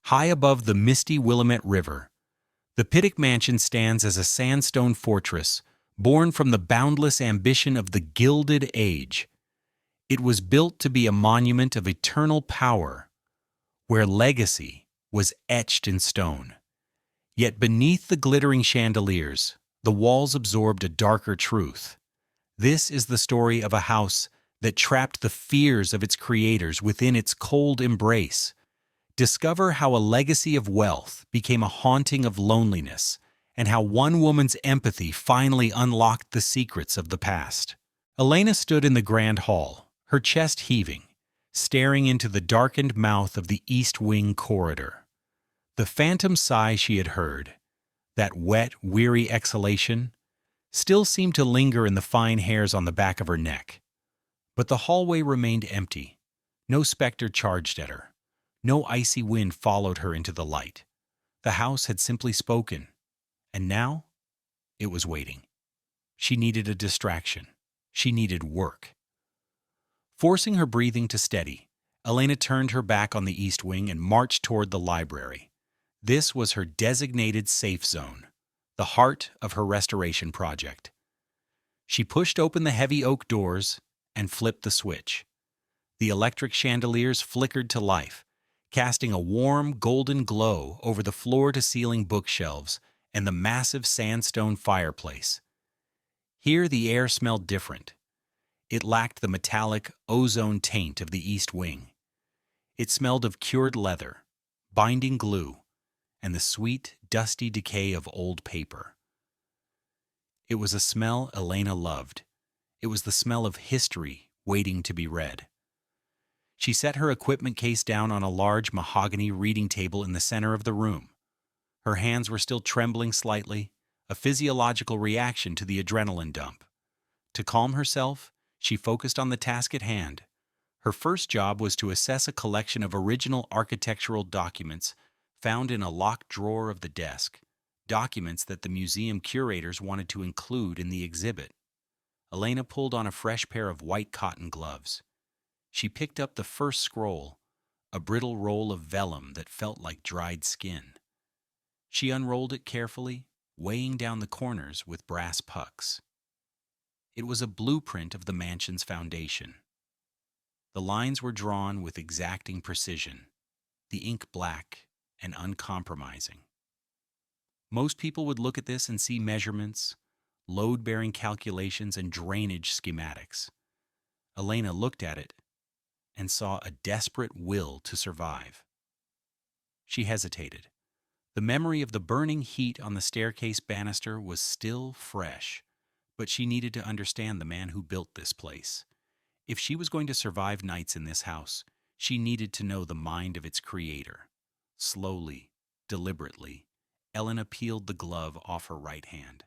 High above the misty Willamette River, the Pittock Mansion stands as a sandstone fortress born from the boundless ambition of the Gilded Age. It was built to be a monument of eternal power, where legacy was etched in stone. Yet beneath the glittering chandeliers, the walls absorbed a darker truth. This is the story of a house that trapped the fears of its creators within its cold embrace. Discover how a legacy of wealth became a haunting of loneliness, and how one woman's empathy finally unlocked the secrets of the past. Elena stood in the grand hall, her chest heaving, staring into the darkened mouth of the East Wing corridor. The phantom sigh she had heard, that wet, weary exhalation, still seemed to linger in the fine hairs on the back of her neck. But the hallway remained empty. No specter charged at her. No icy wind followed her into the light. The house had simply spoken, and now it was waiting. She needed a distraction. She needed work. Forcing her breathing to steady, Elena turned her back on the East Wing and marched toward the library. This was her designated safe zone, the heart of her restoration project. She pushed open the heavy oak doors and flipped the switch. The electric chandeliers flickered to life, casting a warm, golden glow over the floor-to-ceiling bookshelves and the massive sandstone fireplace. Here the air smelled different. It lacked the metallic, ozone taint of the East Wing. It smelled of cured leather, binding glue, and the sweet, dusty decay of old paper. It was a smell Elena loved. It was the smell of history waiting to be read. She set her equipment case down on a large mahogany reading table in the center of the room. Her hands were still trembling slightly, a physiological reaction to the adrenaline dump. To calm herself, she focused on the task at hand. Her first job was to assess a collection of original architectural documents found in a locked drawer of the desk, documents that the museum curators wanted to include in the exhibit. Elena pulled on a fresh pair of white cotton gloves. She picked up the first scroll, a brittle roll of vellum that felt like dried skin. She unrolled it carefully, weighing down the corners with brass pucks. It was a blueprint of the mansion's foundation. The lines were drawn with exacting precision, the ink black and uncompromising. Most people would look at this and see measurements, load-bearing calculations, and drainage schematics. Elena looked at it and saw a desperate will to survive. She hesitated. The memory of the burning heat on the staircase banister was still fresh, but she needed to understand the man who built this place. If she was going to survive nights in this house, she needed to know the mind of its creator. Slowly, deliberately, Elena peeled the glove off her right hand.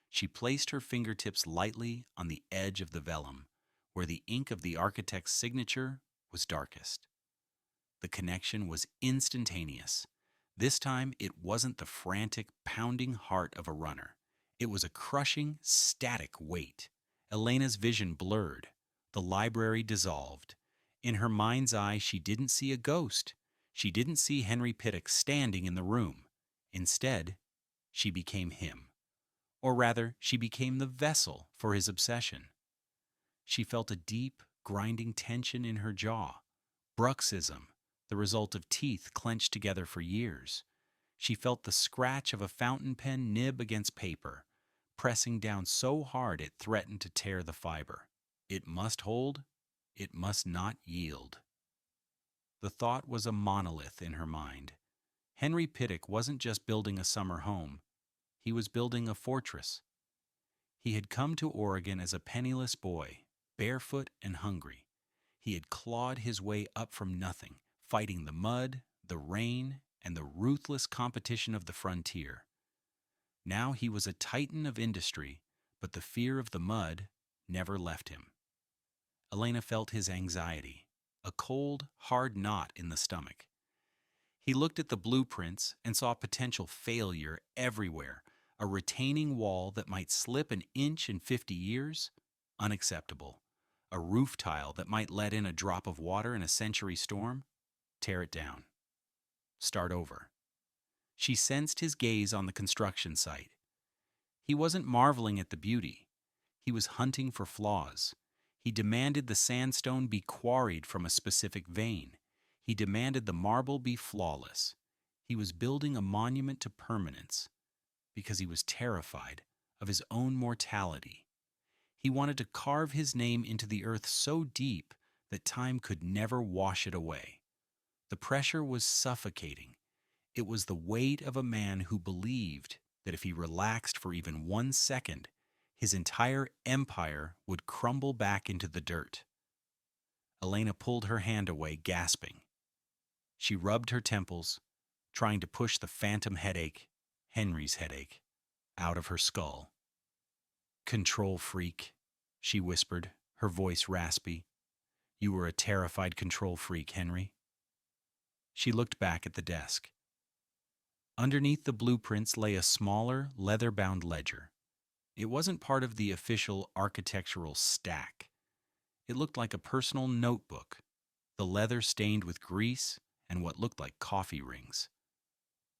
She placed her fingertips lightly on the edge of the vellum, where the ink of the architect's signature was darkest. The connection was instantaneous. This time, it wasn't the frantic, pounding heart of a runner. It was a crushing, static weight. Elena's vision blurred. The library dissolved. In her mind's eye, she didn't see a ghost. She didn't see Henry Pittock standing in the room. Instead, she became him. Or rather, she became the vessel for his obsession. She felt a deep, grinding tension in her jaw. Bruxism, the result of teeth clenched together for years. She felt the scratch of a fountain pen nib against paper, pressing down so hard it threatened to tear the fiber. It must hold, it must not yield. The thought was a monolith in her mind. Henry Pittock wasn't just building a summer home. He was building a fortress. He had come to Oregon as a penniless boy, barefoot and hungry. He had clawed his way up from nothing, fighting the mud, the rain, and the ruthless competition of the frontier. Now he was a titan of industry, but the fear of the mud never left him. Elena felt his anxiety, a cold, hard knot in the stomach. He looked at the blueprints and saw potential failure everywhere. A retaining wall that might slip an inch in 50 years? Unacceptable. A roof tile that might let in a drop of water in a century storm? Tear it down. Start over. She sensed his gaze on the construction site. He wasn't marveling at the beauty. He was hunting for flaws. He demanded the sandstone be quarried from a specific vein. He demanded the marble be flawless. He was building a monument to permanence because he was terrified of his own mortality. He wanted to carve his name into the earth so deep that time could never wash it away. The pressure was suffocating. It was the weight of a man who believed that if he relaxed for even 1 second, his entire empire would crumble back into the dirt. Elena pulled her hand away, gasping. She rubbed her temples, trying to push the phantom headache, Henry's headache, out of her skull. "Control freak," she whispered, her voice raspy. "You were a terrified control freak, Henry." She looked back at the desk. Underneath the blueprints lay a smaller, leather-bound ledger. It wasn't part of the official architectural stack. It looked like a personal notebook, the leather stained with grease and what looked like coffee rings.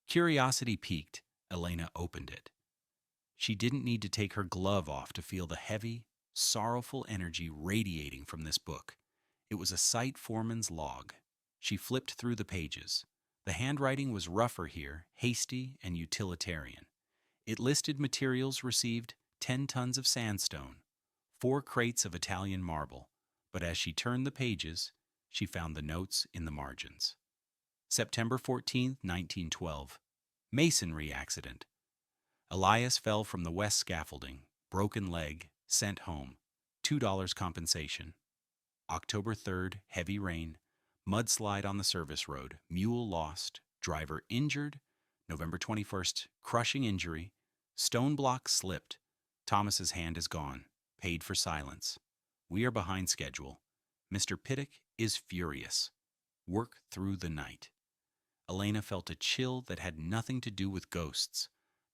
Curiosity piqued, Elena opened it. She didn't need to take her glove off to feel the heavy, sorrowful energy radiating from this book. It was a site foreman's log. She flipped through the pages. The handwriting was rougher here, hasty and utilitarian. It listed materials received: 10 tons of sandstone, 4 crates of Italian marble, but as she turned the pages, she found the notes in the margins. September 14, 1912. Masonry accident. Elias fell from the west scaffolding, broken leg, sent home, $2 compensation. October 3rd, heavy rain, mudslide on the service road, mule lost, driver injured. November 21st, crushing injury, stone block slipped. Thomas's hand is gone, paid for silence. We are behind schedule. Mr. Pittock is furious. Work through the night. Elena felt a chill that had nothing to do with ghosts.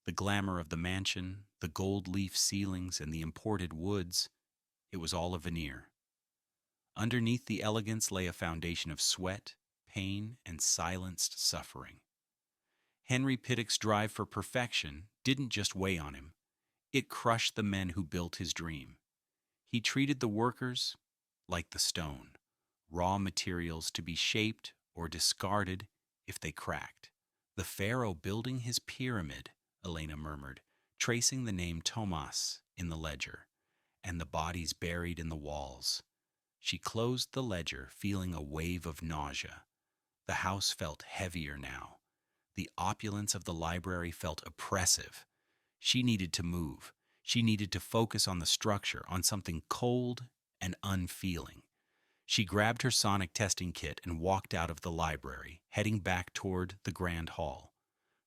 The glamour of the mansion, the gold leaf ceilings, and the imported woods, it was all a veneer. Underneath the elegance lay a foundation of sweat, pain, and silenced suffering. Henry Pittock's drive for perfection didn't just weigh on him. It crushed the men who built his dream. He treated the workers like the stone, raw materials to be shaped or discarded if they cracked. "The pharaoh building his pyramid," Elena murmured, tracing the name Tomas in the ledger, "and the bodies buried in the walls." She closed the ledger, feeling a wave of nausea. The house felt heavier now. The opulence of the library felt oppressive. She needed to move. She needed to focus on the structure, on something cold and unfeeling. She grabbed her sonic testing kit and walked out of the library, heading back toward the grand hall.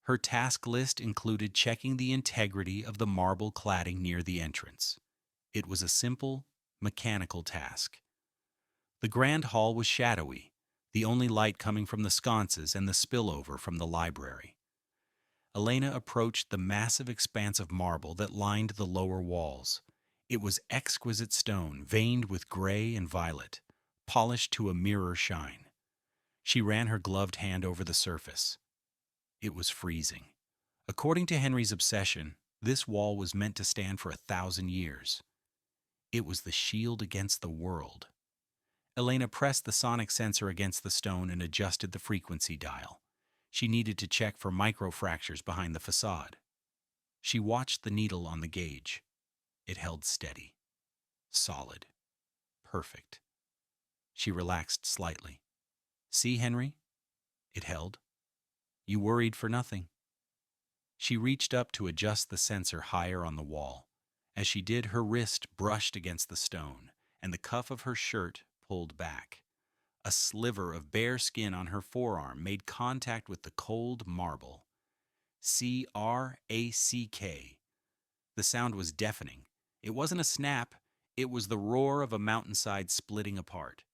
Her task list included checking the integrity of the marble cladding near the entrance. It was a simple, mechanical task. The grand hall was shadowy, the only light coming from the sconces and the spillover from the library. Elena approached the massive expanse of marble that lined the lower walls. It was exquisite stone, veined with gray and violet, polished to a mirror shine. She ran her gloved hand over the surface. It was freezing. According to Henry's obsession, this wall was meant to stand for 1,000 years. It was the shield against the world. Elena pressed the sonic sensor against the stone and adjusted the frequency dial. She needed to check for microfractures behind the facade. She watched the needle on the gauge. It held steady. Solid. Perfect. She relaxed slightly. "See, Henry?" It held. "You worried for nothing." She reached up to adjust the sensor higher on the wall. As she did, her wrist brushed against the stone, and the cuff of her shirt pulled back. A sliver of bare skin on her forearm made contact with the cold marble. "C-R-A-C-K." The sound was deafening. It wasn't a snap. It was the roar of a mountainside splitting apart.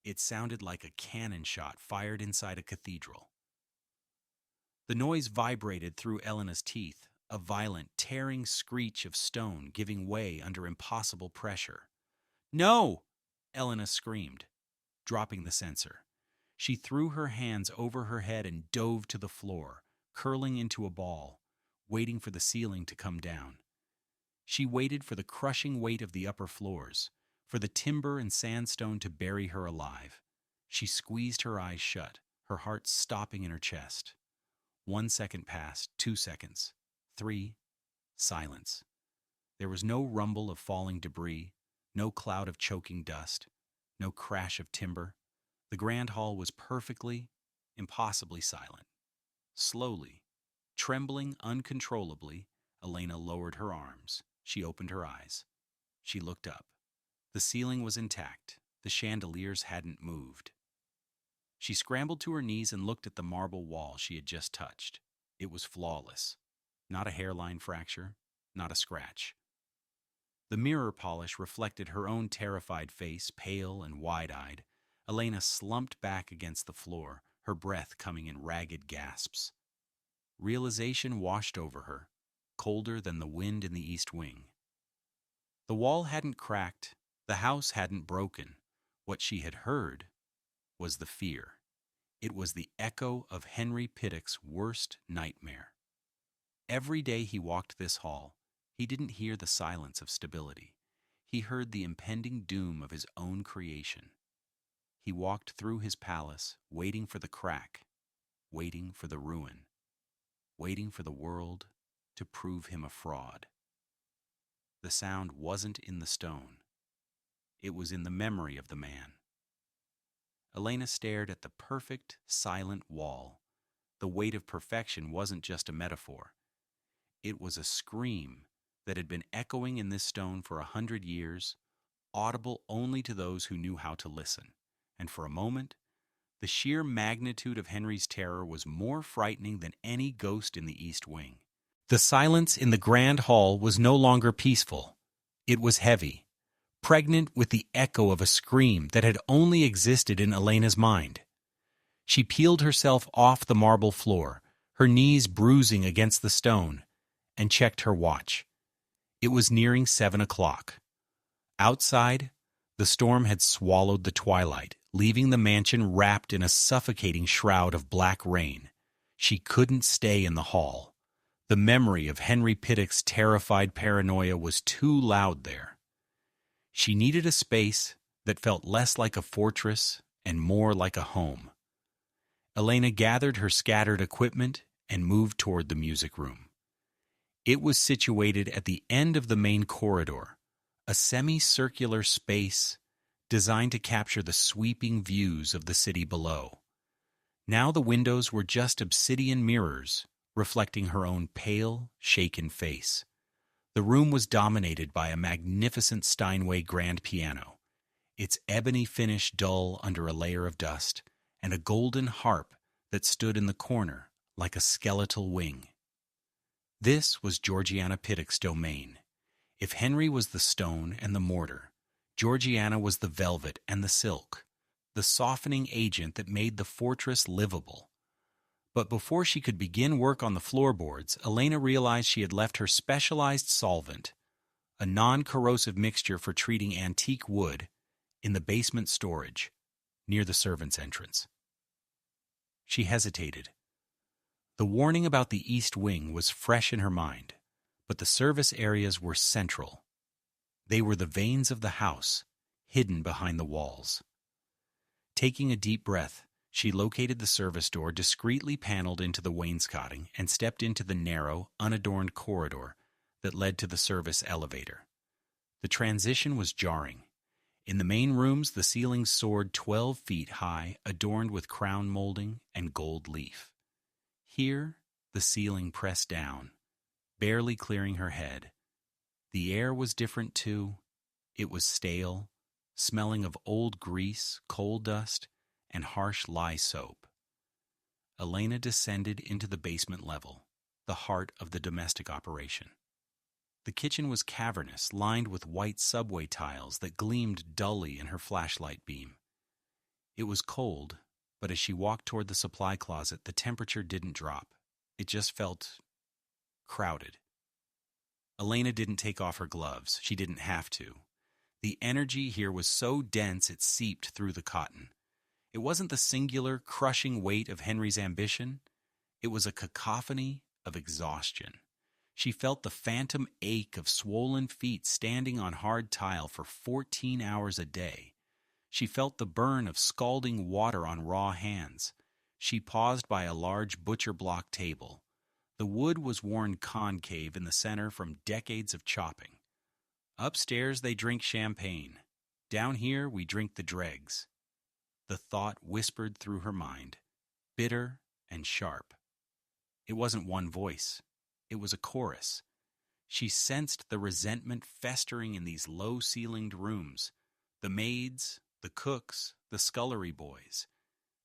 It sounded like a cannon shot fired inside a cathedral. The noise vibrated through Elena's teeth, a violent, tearing screech of stone giving way under impossible pressure. "No!" Elena screamed, dropping the sensor. She threw her hands over her head and dove to the floor, curling into a ball, waiting for the ceiling to come down. She waited for the crushing weight of the upper floors, for the timber and sandstone to bury her alive. She squeezed her eyes shut, her heart stopping in her chest. 1 second passed, 2 seconds, 3, silence. There was no rumble of falling debris, no cloud of choking dust, no crash of timber. The grand hall was perfectly, impossibly silent. Slowly, trembling uncontrollably, Elena lowered her arms. She opened her eyes. She looked up. The ceiling was intact. The chandeliers hadn't moved. She scrambled to her knees and looked at the marble wall she had just touched. It was flawless. Not a hairline fracture, not a scratch. The mirror polish reflected her own terrified face, pale and wide-eyed. Elena slumped back against the floor, her breath coming in ragged gasps. Realization washed over her, colder than the wind in the east wing. The wall hadn't cracked, the house hadn't broken. What she had heard was the fear. It was the echo of Henry Pittock's worst nightmare. Every day he walked this hall, he didn't hear the silence of stability. He heard the impending doom of his own creation. He walked through his palace, waiting for the crack, waiting for the ruin, waiting for the world to prove him a fraud. The sound wasn't in the stone. It was in the memory of the man. Elena stared at the perfect, silent wall. The weight of perfection wasn't just a metaphor. It was a scream that had been echoing in this stone for 100 years, audible only to those who knew how to listen. And for a moment, the sheer magnitude of Henry's terror was more frightening than any ghost in the East Wing. The silence in the grand hall was no longer peaceful. It was heavy, pregnant with the echo of a scream that had only existed in Elena's mind. She peeled herself off the marble floor, her knees bruising against the stone, and checked her watch. It was nearing 7 o'clock. Outside, the storm had swallowed the twilight, leaving the mansion wrapped in a suffocating shroud of black rain. She couldn't stay in the hall. The memory of Henry Pittock's terrified paranoia was too loud there. She needed a space that felt less like a fortress and more like a home. Elena gathered her scattered equipment and moved toward the music room. It was situated at the end of the main corridor, a semicircular space designed to capture the sweeping views of the city below. Now the windows were just obsidian mirrors, reflecting her own pale, shaken face. The room was dominated by a magnificent Steinway grand piano, its ebony finish dull under a layer of dust, and a golden harp that stood in the corner like a skeletal wing. This was Georgiana Pittock's domain. If Henry was the stone and the mortar, Georgiana was the velvet and the silk, the softening agent that made the fortress livable. But before she could begin work on the floorboards, Elena realized she had left her specialized solvent, a non-corrosive mixture for treating antique wood, in the basement storage, near the servants' entrance. She hesitated. The warning about the East Wing was fresh in her mind, but the service areas were central. They were the veins of the house, hidden behind the walls. Taking a deep breath, she located the service door discreetly paneled into the wainscoting and stepped into the narrow, unadorned corridor that led to the service elevator. The transition was jarring. In the main rooms, the ceilings soared 12 feet high, adorned with crown molding and gold leaf. Here, the ceiling pressed down, barely clearing her head. The air was different, too. It was stale, smelling of old grease, coal dust, and harsh lye soap. Elena descended into the basement level, the heart of the domestic operation. The kitchen was cavernous, lined with white subway tiles that gleamed dully in her flashlight beam. It was cold, but as she walked toward the supply closet, the temperature didn't drop. It just felt crowded. Elena didn't take off her gloves. She didn't have to. The energy here was so dense it seeped through the cotton. It wasn't the singular, crushing weight of Henry's ambition. It was a cacophony of exhaustion. She felt the phantom ache of swollen feet standing on hard tile for 14 hours a day. She felt the burn of scalding water on raw hands. She paused by a large butcher block table. The wood was worn concave in the center from decades of chopping. Upstairs they drink champagne. Down here we drink the dregs. The thought whispered through her mind, bitter and sharp. It wasn't one voice. It was a chorus. She sensed the resentment festering in these low-ceilinged rooms. The maids, the cooks, the scullery boys.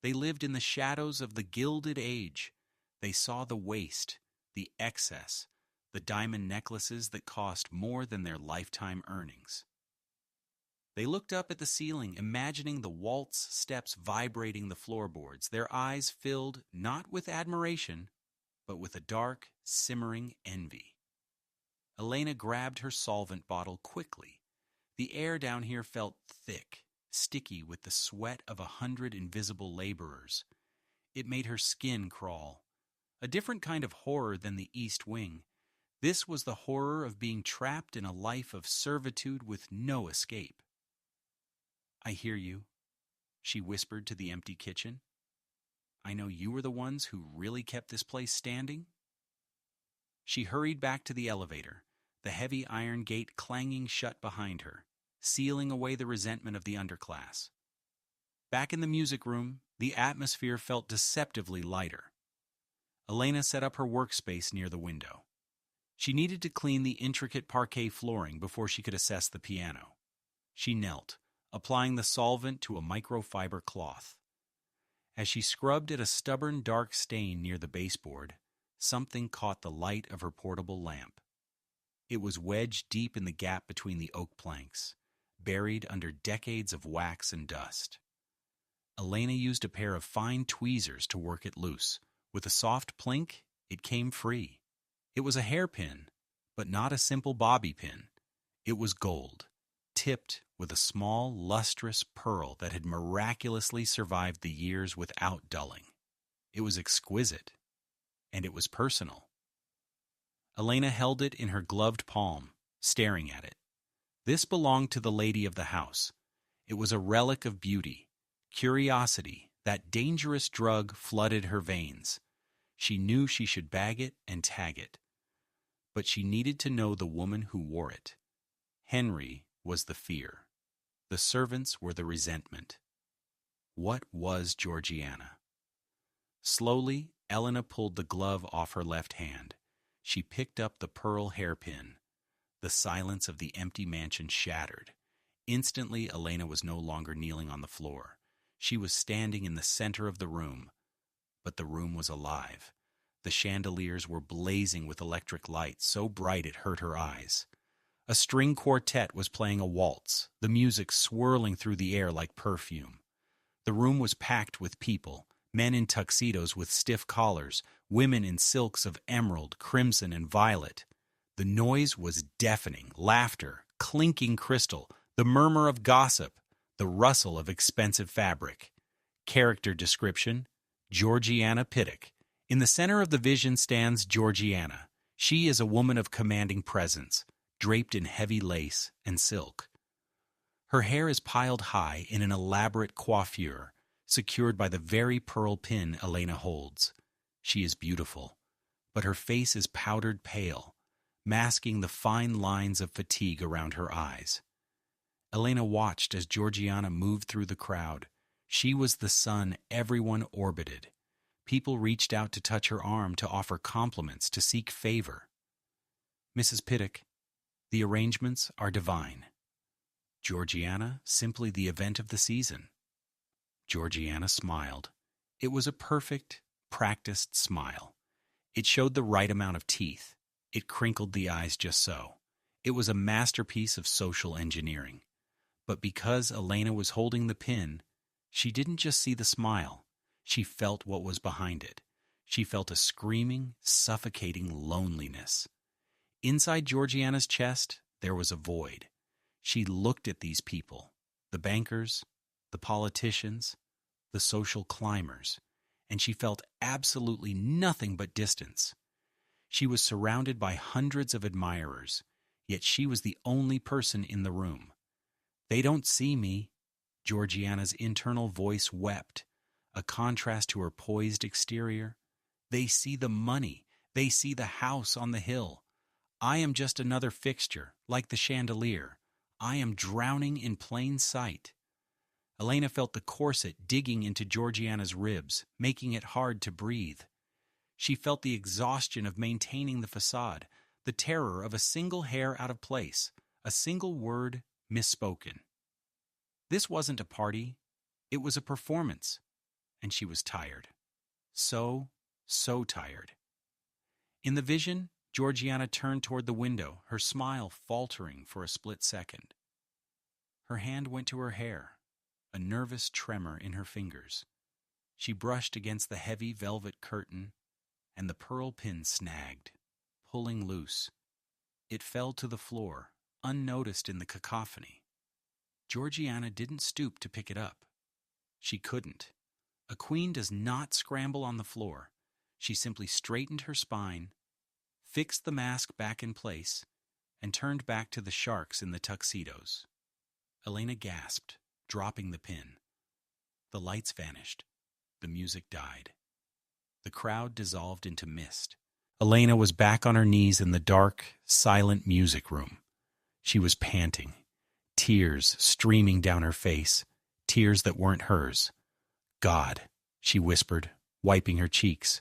They lived in the shadows of the Gilded Age. They saw the waste, the excess, the diamond necklaces that cost more than their lifetime earnings. They looked up at the ceiling, imagining the waltz steps vibrating the floorboards, their eyes filled not with admiration, but with a dark, simmering envy. Elena grabbed her solvent bottle quickly. The air down here felt thick, sticky with the sweat of 100 invisible laborers. It made her skin crawl. A different kind of horror than the East Wing. This was the horror of being trapped in a life of servitude with no escape. "I hear you," she whispered to the empty kitchen. "I know you were the ones who really kept this place standing." She hurried back to the elevator, the heavy iron gate clanging shut behind her, sealing away the resentment of the underclass. Back in the music room, the atmosphere felt deceptively lighter. Elena set up her workspace near the window. She needed to clean the intricate parquet flooring before she could assess the piano. She knelt, applying the solvent to a microfiber cloth. As she scrubbed at a stubborn dark stain near the baseboard, something caught the light of her portable lamp. It was wedged deep in the gap between the oak planks, buried under decades of wax and dust. Elena used a pair of fine tweezers to work it loose. With a soft plink, it came free. It was a hairpin, but not a simple bobby pin. It was gold, tipped with a small, lustrous pearl that had miraculously survived the years without dulling. It was exquisite, and it was personal. Elena held it in her gloved palm, staring at it. This belonged to the lady of the house. It was a relic of beauty. Curiosity, that dangerous drug, flooded her veins. She knew she should bag it and tag it. But she needed to know the woman who wore it. Henry was the fear. The servants were the resentment. What was Georgiana? Slowly, Elena pulled the glove off her left hand. She picked up the pearl hairpin. The silence of the empty mansion shattered. Instantly, Elena was no longer kneeling on the floor. She was standing in the center of the room. But the room was alive. The chandeliers were blazing with electric light, so bright it hurt her eyes. A string quartet was playing a waltz, the music swirling through the air like perfume. The room was packed with people, men in tuxedos with stiff collars, women in silks of emerald, crimson, and violet. The noise was deafening, laughter, clinking crystal, the murmur of gossip, the rustle of expensive fabric. Character description: Georgiana Pittock. In the center of the vision stands Georgiana. She is a woman of commanding presence, draped in heavy lace and silk. Her hair is piled high in an elaborate coiffure, secured by the very pearl pin Elena holds. She is beautiful, but her face is powdered pale, masking the fine lines of fatigue around her eyes. Elena watched as Georgiana moved through the crowd. She was the sun everyone orbited. People reached out to touch her arm, to offer compliments, to seek favor. "Mrs. Pittock, the arrangements are divine." Georgiana, simply the event of the season. Georgiana smiled. It was a perfect, practiced smile. It showed the right amount of teeth. It crinkled the eyes just so. It was a masterpiece of social engineering. But because Elena was holding the pin, she didn't just see the smile. She felt what was behind it. She felt a screaming, suffocating loneliness. Inside Georgiana's chest, there was a void. She looked at these people, the bankers, the politicians, the social climbers, and she felt absolutely nothing but distance. She was surrounded by hundreds of admirers, yet she was the only person in the room. "They don't see me," Georgiana's internal voice wept, a contrast to her poised exterior. "They see the money. They see the house on the hill. I am just another fixture, like the chandelier. I am drowning in plain sight." Elena felt the corset digging into Georgiana's ribs, making it hard to breathe. She felt the exhaustion of maintaining the facade, the terror of a single hair out of place, a single word misspoken. This wasn't a party, it was a performance, and she was tired. So tired. In the vision, Georgiana turned toward the window, her smile faltering for a split second. Her hand went to her hair, a nervous tremor in her fingers. She brushed against the heavy velvet curtain, and the pearl pin snagged, pulling loose. It fell to the floor, unnoticed in the cacophony. Georgiana didn't stoop to pick it up. She couldn't. A queen does not scramble on the floor. She simply straightened her spine, fixed the mask back in place, and turned back to the sharks in the tuxedos. Elena gasped, dropping the pin. The lights vanished. The music died. The crowd dissolved into mist. Elena was back on her knees in the dark, silent music room. She was panting, tears streaming down her face, tears that weren't hers. "God," she whispered, wiping her cheeks.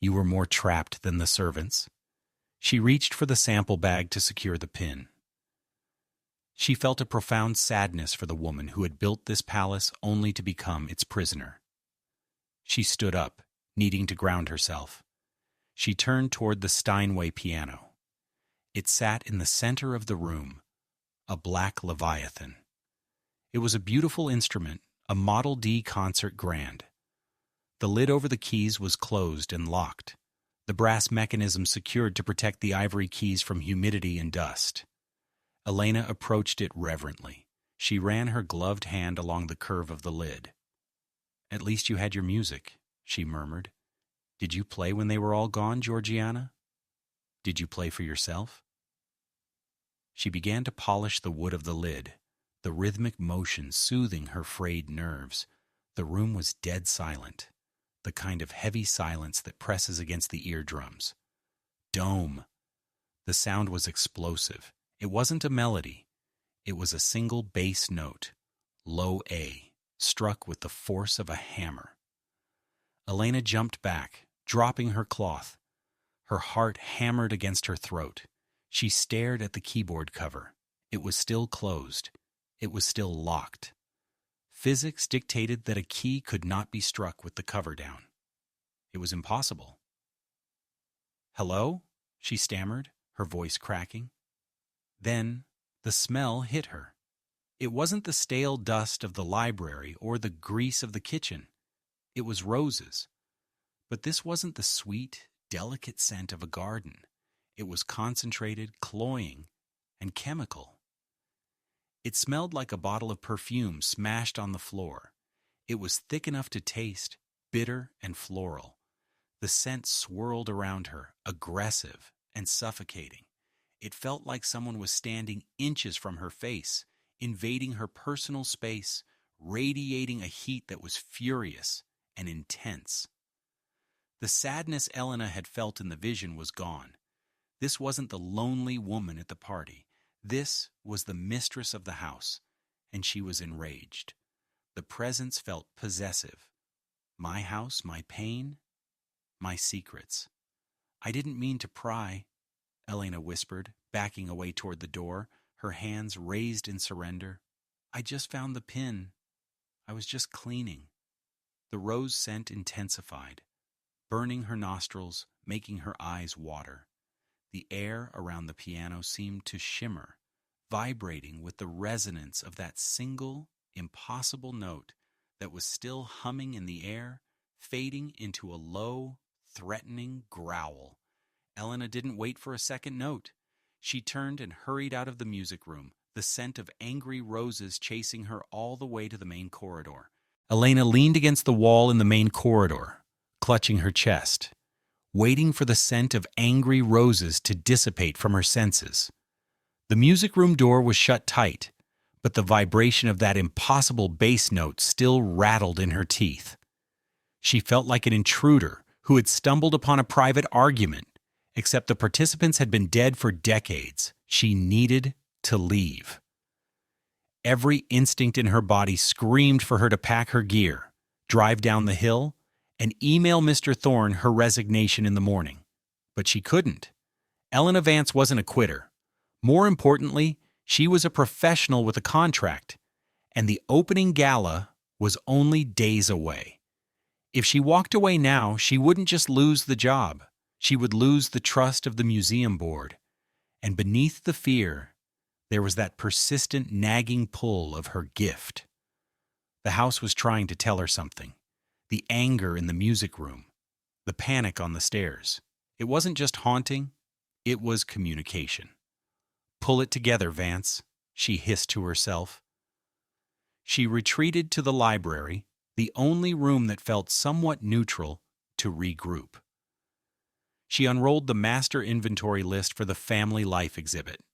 "You were more trapped than the servants." She reached for the sample bag to secure the pin. She felt a profound sadness for the woman who had built this palace only to become its prisoner. She stood up, needing to ground herself. She turned toward the Steinway piano. It sat in the center of the room, a black leviathan. It was a beautiful instrument, a Model D concert grand. The lid over the keys was closed and locked, the brass mechanism secured to protect the ivory keys from humidity and dust. Elena approached it reverently. She ran her gloved hand along the curve of the lid. "At least you had your music," she murmured. "Did you play when they were all gone, Georgiana? Did you play for yourself?" She began to polish the wood of the lid, the rhythmic motion soothing her frayed nerves. The room was dead silent, the kind of heavy silence that presses against the eardrums. Dome. The sound was explosive. It wasn't a melody. It was a single bass note, low A, struck with the force of a hammer. Elena jumped back, dropping her cloth. Her heart hammered against her throat. She stared at the keyboard cover. It was still closed. It was still locked. Physics dictated that a key could not be struck with the cover down. It was impossible. "Hello?" she stammered, her voice cracking. Then the smell hit her. It wasn't the stale dust of the library or the grease of the kitchen. It was roses. But this wasn't the sweet, delicate scent of a garden. It was concentrated, cloying, and chemical. It smelled like a bottle of perfume smashed on the floor. It was thick enough to taste, bitter and floral. The scent swirled around her, aggressive and suffocating. It felt like someone was standing inches from her face, invading her personal space, radiating a heat that was furious and intense. The sadness Elena had felt in the vision was gone. This wasn't the lonely woman at the party. This was the mistress of the house, and she was enraged. The presence felt possessive. My house, my pain, my secrets. "I didn't mean to pry," Elena whispered, backing away toward the door, her hands raised in surrender. "I just found the pin. I was just cleaning." The rose scent intensified, burning her nostrils, making her eyes water. The air around the piano seemed to shimmer, vibrating with the resonance of that single, impossible note that was still humming in the air, fading into a low, threatening growl. Elena didn't wait for a second note. She turned and hurried out of the music room, the scent of angry roses chasing her all the way to the main corridor. Elena leaned against the wall in the main corridor, clutching her chest, waiting for the scent of angry roses to dissipate from her senses. The music room door was shut tight, but the vibration of that impossible bass note still rattled in her teeth. She felt like an intruder who had stumbled upon a private argument, except the participants had been dead for decades. She needed to leave. Every instinct in her body screamed for her to pack her gear, drive down the hill, and email Mr. Thorne her resignation in the morning. But she couldn't. Elena Vance wasn't a quitter. More importantly, she was a professional with a contract, and the opening gala was only days away. If she walked away now, she wouldn't just lose the job. She would lose the trust of the museum board. And beneath the fear, there was that persistent nagging pull of her gift. The house was trying to tell her something. The anger in the music room, the panic on the stairs. It wasn't just haunting, it was communication. "Pull it together, Vance," she hissed to herself. She retreated to the library, the only room that felt somewhat neutral, to regroup. She unrolled the master inventory list for the family life exhibit.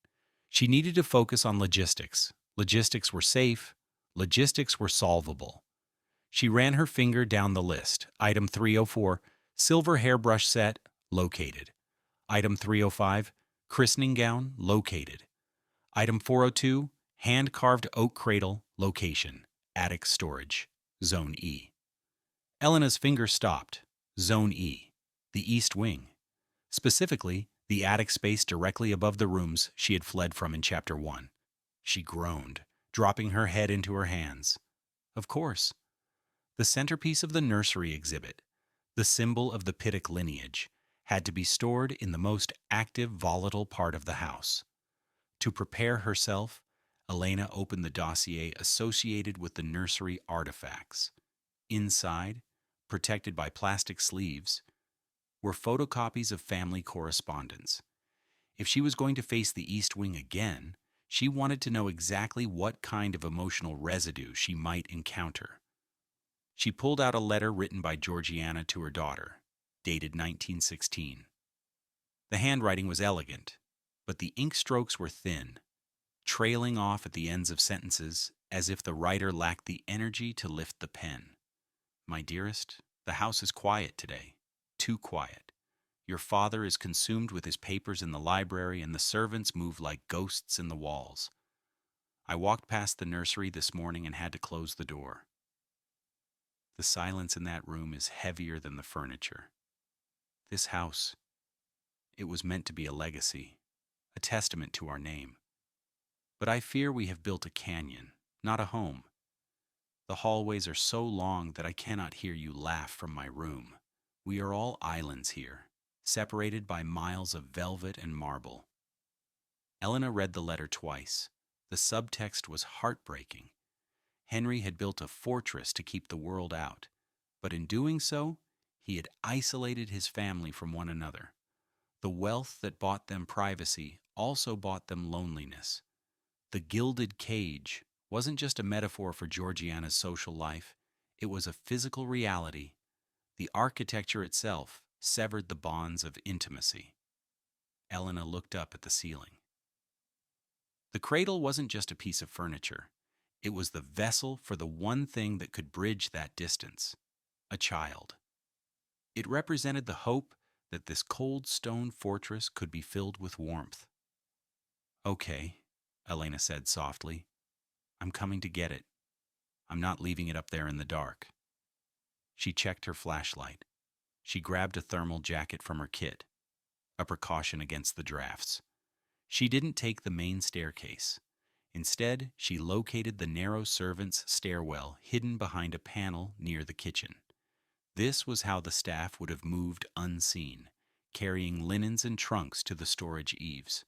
She needed to focus on logistics. Logistics were safe. Logistics were solvable. She ran her finger down the list. Item 304, silver hairbrush set, located. Item 305, christening gown, located. Item 402, hand-carved oak cradle, location, attic storage, Zone E. Elena's finger stopped. Zone E, the east wing. Specifically, the attic space directly above the rooms she had fled from in Chapter 1. She groaned, dropping her head into her hands. Of course. The centerpiece of the nursery exhibit, the symbol of the Pittock lineage, had to be stored in the most active, volatile part of the house. To prepare herself, Elena opened the dossier associated with the nursery artifacts. Inside, protected by plastic sleeves, were photocopies of family correspondence. If she was going to face the East Wing again, she wanted to know exactly what kind of emotional residue she might encounter. She pulled out a letter written by Georgiana to her daughter, dated 1916. The handwriting was elegant, but the ink strokes were thin, trailing off at the ends of sentences as if the writer lacked the energy to lift the pen. "My dearest, the house is quiet today. Too quiet. Your father is consumed with his papers in the library, and the servants move like ghosts in the walls. I walked past the nursery this morning and had to close the door. The silence in that room is heavier than the furniture. This house, it was meant to be a legacy, a testament to our name. But I fear we have built a canyon, not a home. The hallways are so long that I cannot hear you laugh from my room. We are all islands here, separated by miles of velvet and marble." Elena read the letter twice. The subtext was heartbreaking. Henry had built a fortress to keep the world out, but in doing so, he had isolated his family from one another. The wealth that bought them privacy also bought them loneliness. The gilded cage wasn't just a metaphor for Georgiana's social life, it was a physical reality. The architecture itself severed the bonds of intimacy. Elena looked up at the ceiling. The cradle wasn't just a piece of furniture. It was the vessel for the one thing that could bridge that distance: a child. It represented the hope that this cold stone fortress could be filled with warmth. "Okay," Elena said softly. "I'm coming to get it. I'm not leaving it up there in the dark." She checked her flashlight. She grabbed a thermal jacket from her kit, a precaution against the drafts. She didn't take the main staircase. Instead, she located the narrow servants' stairwell hidden behind a panel near the kitchen. This was how the staff would have moved unseen, carrying linens and trunks to the storage eaves.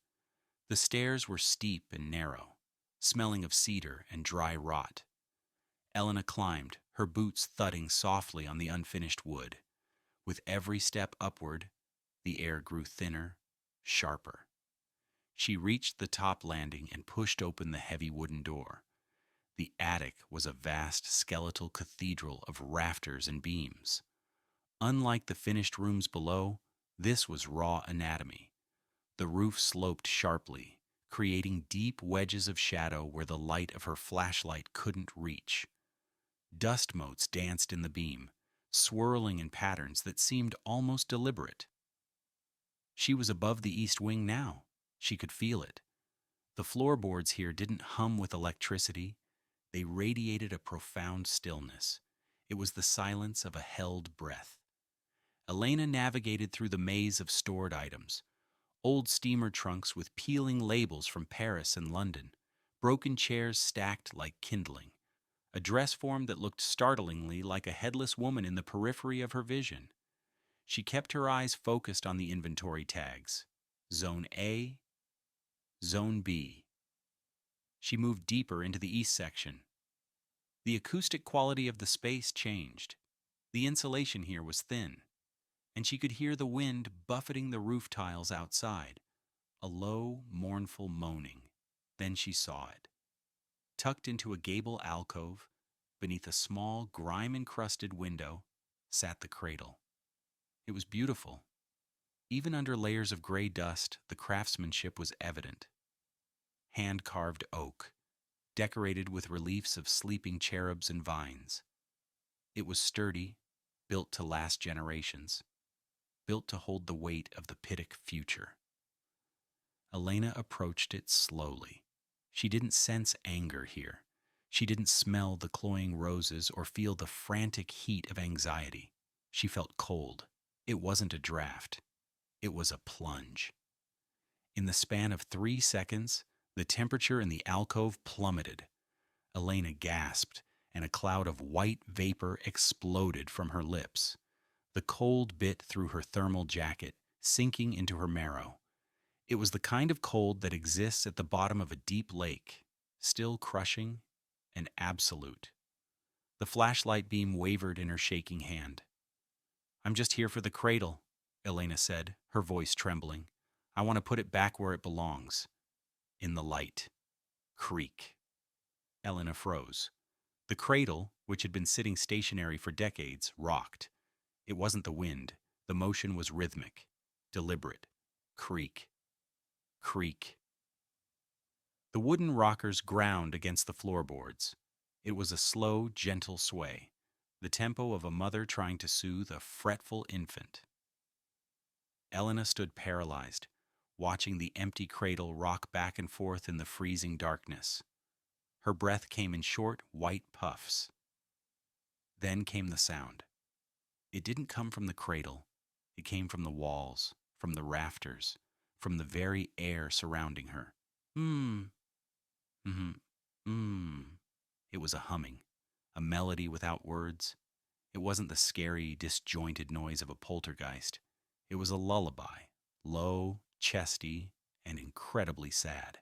The stairs were steep and narrow, smelling of cedar and dry rot. Elena climbed, her boots thudding softly on the unfinished wood. With every step upward, the air grew thinner, sharper. She reached the top landing and pushed open the heavy wooden door. The attic was a vast skeletal cathedral of rafters and beams. Unlike the finished rooms below, this was raw anatomy. The roof sloped sharply, creating deep wedges of shadow where the light of her flashlight couldn't reach. Dust motes danced in the beam, swirling in patterns that seemed almost deliberate. She was above the east wing now. She could feel it. The floorboards here didn't hum with electricity. They radiated a profound stillness. It was the silence of a held breath. Elena navigated through the maze of stored items. Old steamer trunks with peeling labels from Paris and London, broken chairs stacked like kindling, a dress form that looked startlingly like a headless woman in the periphery of her vision. She kept her eyes focused on the inventory tags. Zone A, Zone B. She moved deeper into the east section. The acoustic quality of the space changed. The insulation here was thin, and she could hear the wind buffeting the roof tiles outside, a low, mournful moaning. Then she saw it. Tucked into a gable alcove, beneath a small, grime-encrusted window, sat the cradle. It was beautiful. Even under layers of gray dust, the craftsmanship was evident. Hand-carved oak, decorated with reliefs of sleeping cherubs and vines. It was sturdy, built to last generations, built to hold the weight of the Pittock future. Elena approached it slowly. She didn't sense anger here. She didn't smell the cloying roses or feel the frantic heat of anxiety. She felt cold. It wasn't a draft. It was a plunge. In the span of 3 seconds, the temperature in the alcove plummeted. Elena gasped, and a cloud of white vapor exploded from her lips. The cold bit through her thermal jacket, sinking into her marrow. It was the kind of cold that exists at the bottom of a deep lake, still crushing and absolute. The flashlight beam wavered in her shaking hand. "I'm just here for the cradle," Elena said, her voice trembling. "I want to put it back where it belongs." In the light. Creak. Elena froze. The cradle, which had been sitting stationary for decades, rocked. It wasn't the wind. The motion was rhythmic, deliberate. Creak. Creak. The wooden rockers ground against the floorboards. It was a slow, gentle sway, the tempo of a mother trying to soothe a fretful infant. Elena stood paralyzed, watching the empty cradle rock back and forth in the freezing darkness. Her breath came in short, white puffs. Then came the sound. It didn't come from the cradle. It came from the walls, from the rafters, from the very air surrounding her. It was a humming, a melody without words. It wasn't the scary, disjointed noise of a poltergeist. It was a lullaby, low, chesty, and incredibly sad.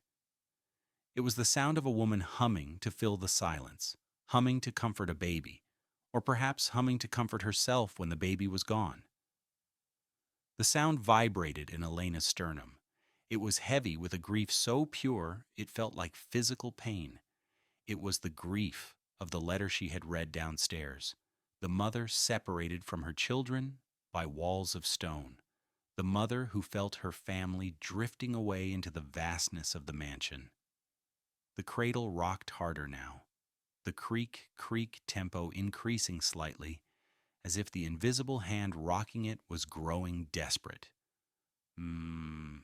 It was the sound of a woman humming to fill the silence, humming to comfort a baby, or perhaps humming to comfort herself when the baby was gone. The sound vibrated in Elena's sternum. It was heavy with a grief so pure it felt like physical pain. It was the grief of the letter she had read downstairs, the mother separated from her children by walls of stone, the mother who felt her family drifting away into the vastness of the mansion. The cradle rocked harder now, the creak tempo increasing slightly, as if the invisible hand rocking it was growing desperate. The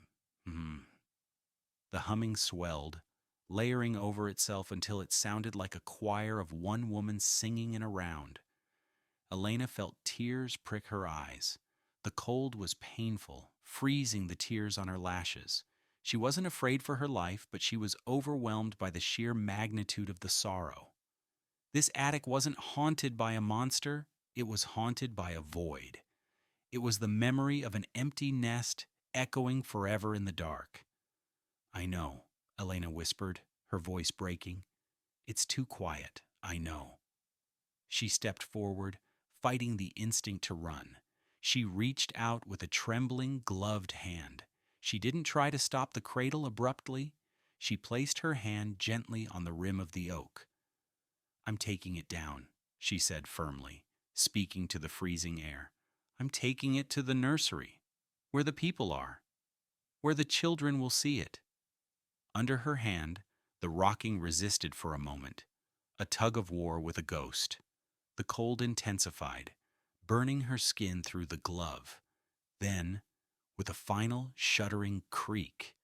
humming swelled, layering over itself until it sounded like a choir of one woman singing in a round. Elena felt tears prick her eyes. The cold was painful, freezing the tears on her lashes. She wasn't afraid for her life, but she was overwhelmed by the sheer magnitude of the sorrow. This attic wasn't haunted by a monster, it was haunted by a void. It was the memory of an empty nest echoing forever in the dark. "I know," Elena whispered, her voice breaking. "It's too quiet, I know." She stepped forward, fighting the instinct to run. She reached out with a trembling, gloved hand. She didn't try to stop the cradle abruptly. She placed her hand gently on the rim of the oak. I'm taking it down, she said firmly, speaking to the freezing air. I'm taking it to the nursery, where the people are, where the children will see it. Under her hand, the rocking resisted for a moment, a tug of war with a ghost. The cold intensified, burning her skin through the glove. Then, with a final shuddering creak,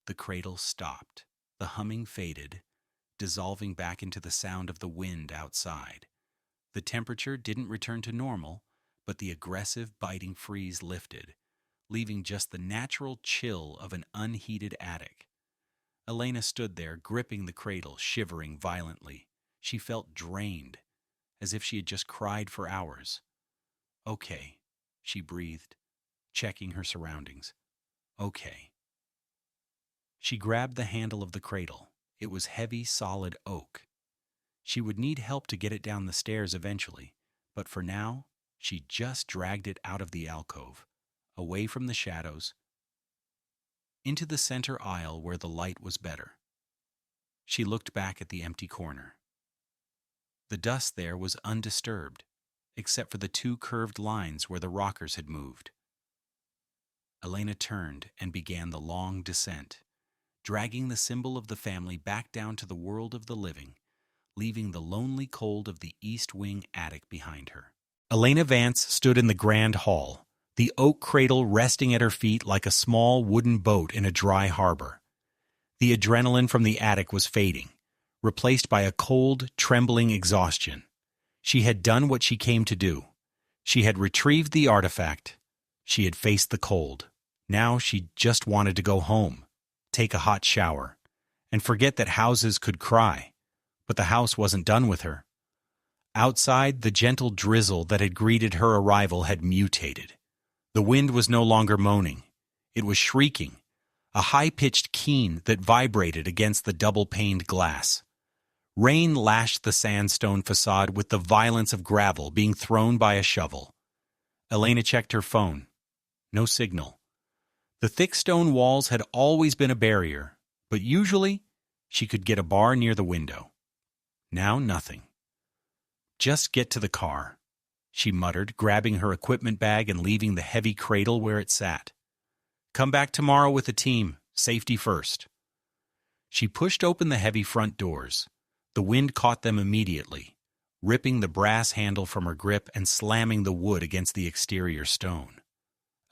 the cradle stopped. The humming faded, dissolving back into the sound of the wind outside. The temperature didn't return to normal, but the aggressive, biting freeze lifted, leaving just the natural chill of an unheated attic. Elena stood there, gripping the cradle, shivering violently. She felt drained, as if she had just cried for hours. Okay, she breathed, checking her surroundings. Okay. She grabbed the handle of the cradle. It was heavy, solid oak. She would need help to get it down the stairs eventually, but for now, she just dragged it out of the alcove, away from the shadows, into the center aisle where the light was better. She looked back at the empty corner. The dust there was undisturbed, except for the two curved lines where the rockers had moved. Elena turned and began the long descent, dragging the symbol of the family back down to the world of the living, leaving the lonely cold of the East Wing attic behind her. Elena Vance stood in the grand hall, the oak cradle resting at her feet like a small wooden boat in a dry harbor. The adrenaline from the attic was fading, replaced by a cold, trembling exhaustion. She had done what she came to do. She had retrieved the artifact. She had faced the cold. Now she just wanted to go home, take a hot shower, and forget that houses could cry. But the house wasn't done with her. Outside, the gentle drizzle that had greeted her arrival had mutated. The wind was no longer moaning. It was shrieking, a high-pitched keen that vibrated against the double-paned glass. Rain lashed the sandstone facade with the violence of gravel being thrown by a shovel. Elena checked her phone. No signal. The thick stone walls had always been a barrier, but usually she could get a bar near the window. Now nothing. Just get to the car, she muttered, grabbing her equipment bag and leaving the heavy cradle where it sat. Come back tomorrow with the team, safety first. She pushed open the heavy front doors. The wind caught them immediately, ripping the brass handle from her grip and slamming the wood against the exterior stone.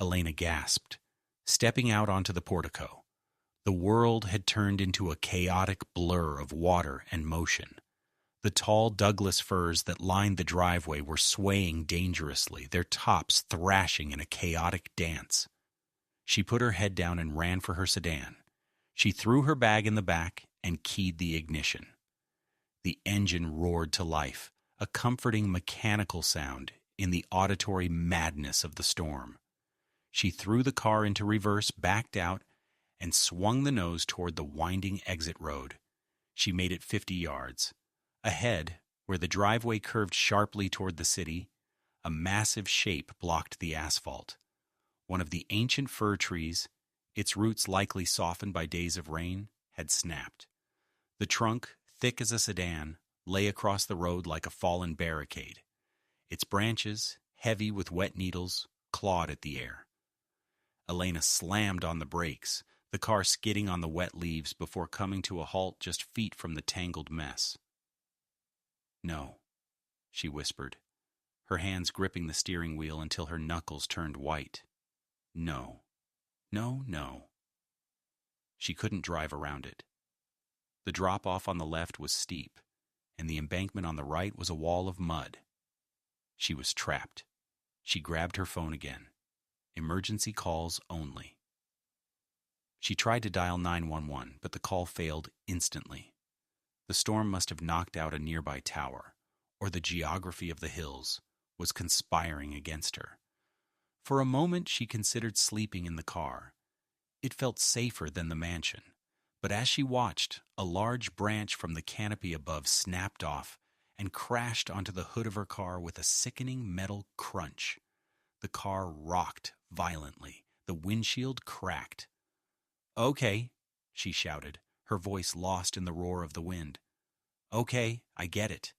Elena gasped, stepping out onto the portico. The world had turned into a chaotic blur of water and motion. The tall Douglas firs that lined the driveway were swaying dangerously, their tops thrashing in a chaotic dance. She put her head down and ran for her sedan. She threw her bag in the back and keyed the ignition. The engine roared to life, a comforting mechanical sound in the auditory madness of the storm. She threw the car into reverse, backed out, and swung the nose toward the winding exit road. She made it 50 yards. Ahead, where the driveway curved sharply toward the city, a massive shape blocked the asphalt. One of the ancient fir trees, its roots likely softened by days of rain, had snapped. The trunk, thick as a sedan, lay across the road like a fallen barricade. Its branches, heavy with wet needles, clawed at the air. Elena slammed on the brakes, the car skidding on the wet leaves before coming to a halt just feet from the tangled mess. No, she whispered, her hands gripping the steering wheel until her knuckles turned white. No, no, no. She couldn't drive around it. The drop-off on the left was steep, and the embankment on the right was a wall of mud. She was trapped. She grabbed her phone again. Emergency calls only. She tried to dial 911, but the call failed instantly. The storm must have knocked out a nearby tower, or the geography of the hills was conspiring against her. For a moment she considered sleeping in the car. It felt safer than the mansion, but as she watched, a large branch from the canopy above snapped off and crashed onto the hood of her car with a sickening metal crunch. The car rocked violently. The windshield cracked. "Okay," she shouted, her voice lost in the roar of the wind. "Okay, I get it.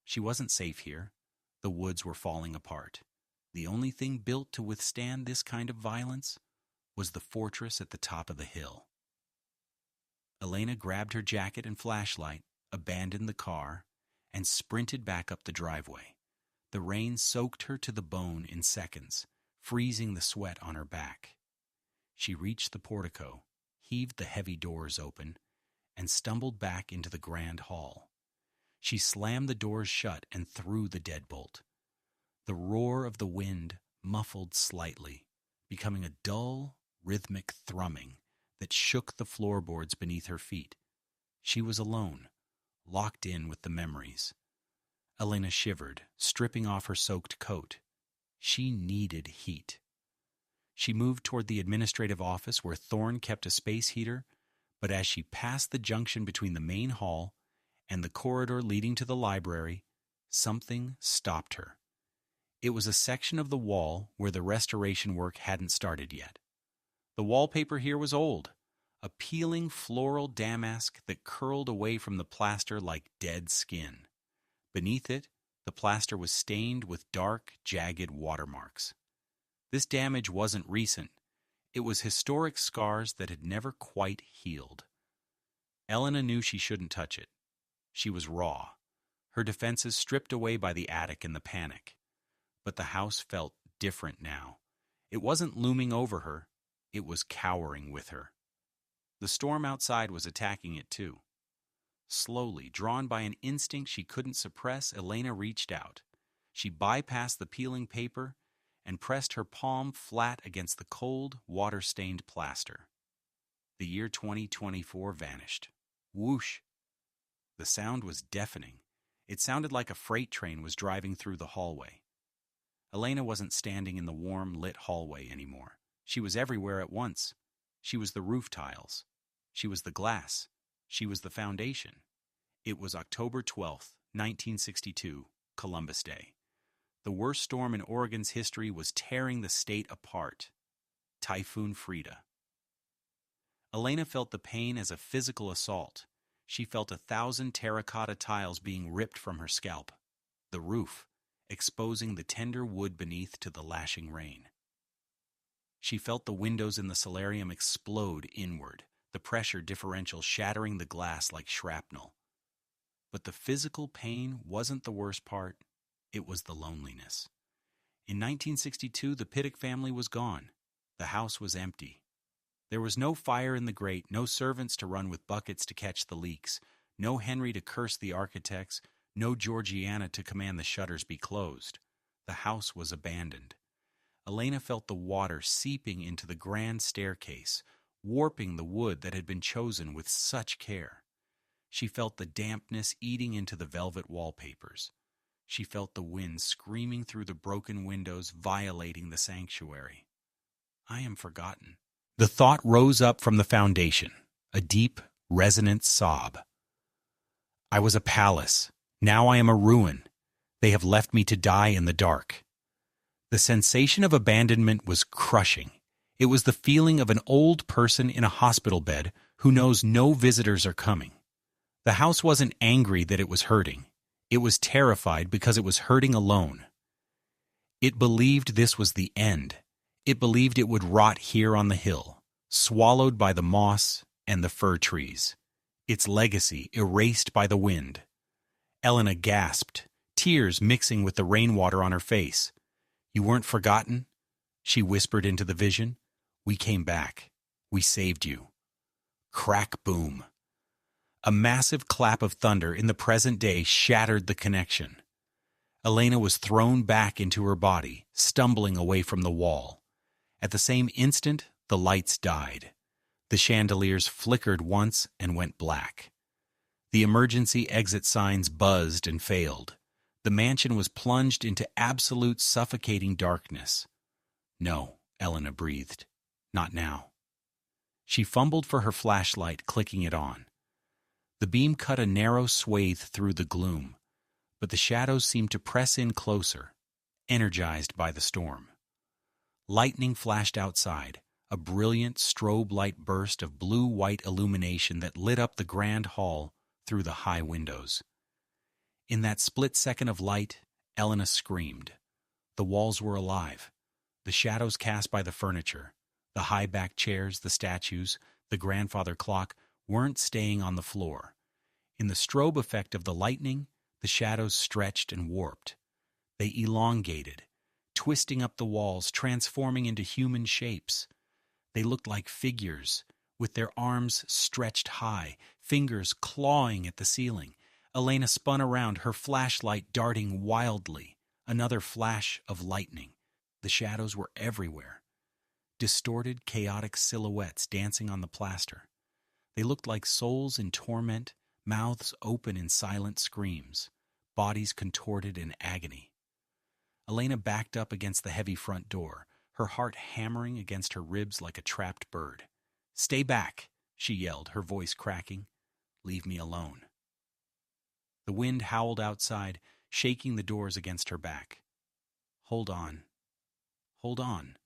She wasn't safe here. The woods were falling apart. The only thing built to withstand this kind of violence was the fortress at the top of the hill. Elena grabbed her jacket and flashlight, abandoned the car, and sprinted back up the driveway. The rain soaked her to the bone in seconds, freezing the sweat on her back. She reached the portico, heaved the heavy doors open, and stumbled back into the grand hall. She slammed the doors shut and threw the deadbolt. The roar of the wind muffled slightly, becoming a dull, rhythmic thrumming that shook the floorboards beneath her feet. She was alone, locked in with the memories. Elena shivered, stripping off her soaked coat. She needed heat. She moved toward the administrative office where Thorne kept a space heater, but as she passed the junction between the main hall and the corridor leading to the library, something stopped her. It was a section of the wall where the restoration work hadn't started yet. The wallpaper here was old, a peeling floral damask that curled away from the plaster like dead skin. Beneath it, the plaster was stained with dark, jagged watermarks. This damage wasn't recent. It was historic scars that had never quite healed. Elena knew she shouldn't touch it. She was raw, her defenses stripped away by the attic and the panic. But the house felt different now. It wasn't looming over her. It was cowering with her. The storm outside was attacking it too. Slowly, drawn by an instinct she couldn't suppress, Elena reached out. She bypassed the peeling paper and pressed her palm flat against the cold, water-stained plaster. The year 2024 vanished. Whoosh! The sound was deafening. It sounded like a freight train was driving through the hallway. Elena wasn't standing in the warm, lit hallway anymore. She was everywhere at once. She was the roof tiles. She was the glass. She was the foundation. It was October 12th, 1962, Columbus Day. The worst storm in Oregon's history was tearing the state apart. Typhoon Frida. Elena felt the pain as a physical assault. She felt 1,000 terracotta tiles being ripped from her scalp. The roof, exposing the tender wood beneath to the lashing rain. She felt the windows in the solarium explode inward, the pressure differential shattering the glass like shrapnel. But the physical pain wasn't the worst part. It was the loneliness. In 1962, the Pittock family was gone. The house was empty. There was no fire in the grate, no servants to run with buckets to catch the leaks, no Henry to curse the architects, no Georgiana to command the shutters be closed. The house was abandoned. Elena felt the water seeping into the grand staircase, warping the wood that had been chosen with such care. She felt the dampness eating into the velvet wallpapers. She felt the wind screaming through the broken windows, violating the sanctuary. I am forgotten. The thought rose up from the foundation, a deep, resonant sob. I was a palace. Now I am a ruin. They have left me to die in the dark. The sensation of abandonment was crushing. It was the feeling of an old person in a hospital bed who knows no visitors are coming. The house wasn't angry that it was hurting. It was terrified because it was hurting alone. It believed this was the end. It believed it would rot here on the hill, swallowed by the moss and the fir trees, its legacy erased by the wind. Elena gasped, tears mixing with the rainwater on her face. You weren't forgotten? She whispered into the vision. We came back. We saved you. Crack boom. A massive clap of thunder in the present day shattered the connection. Elena was thrown back into her body, stumbling away from the wall. At the same instant, the lights died. The chandeliers flickered once and went black. The emergency exit signs buzzed and failed. The mansion was plunged into absolute suffocating darkness. No, Elena breathed. Not now. She fumbled for her flashlight, clicking it on. The beam cut a narrow swathe through the gloom, but the shadows seemed to press in closer, energized by the storm. Lightning flashed outside, a brilliant strobe light burst of blue-white illumination that lit up the grand hall through the high windows. In that split second of light, Elena screamed. The walls were alive. The shadows cast by the furniture, the high-backed chairs, the statues, the grandfather clock weren't staying on the floor. In the strobe effect of the lightning, the shadows stretched and warped. They elongated, twisting up the walls, transforming into human shapes. They looked like figures, with their arms stretched high, fingers clawing at the ceiling. Elena spun around, her flashlight darting wildly. Another flash of lightning. The shadows were everywhere. Distorted, chaotic silhouettes dancing on the plaster. They looked like souls in torment, mouths open in silent screams, bodies contorted in agony. Elena backed up against the heavy front door, her heart hammering against her ribs like a trapped bird. "Stay back," she yelled, her voice cracking. "Leave me alone." The wind howled outside, shaking the doors against her back. "Hold on. Hold on."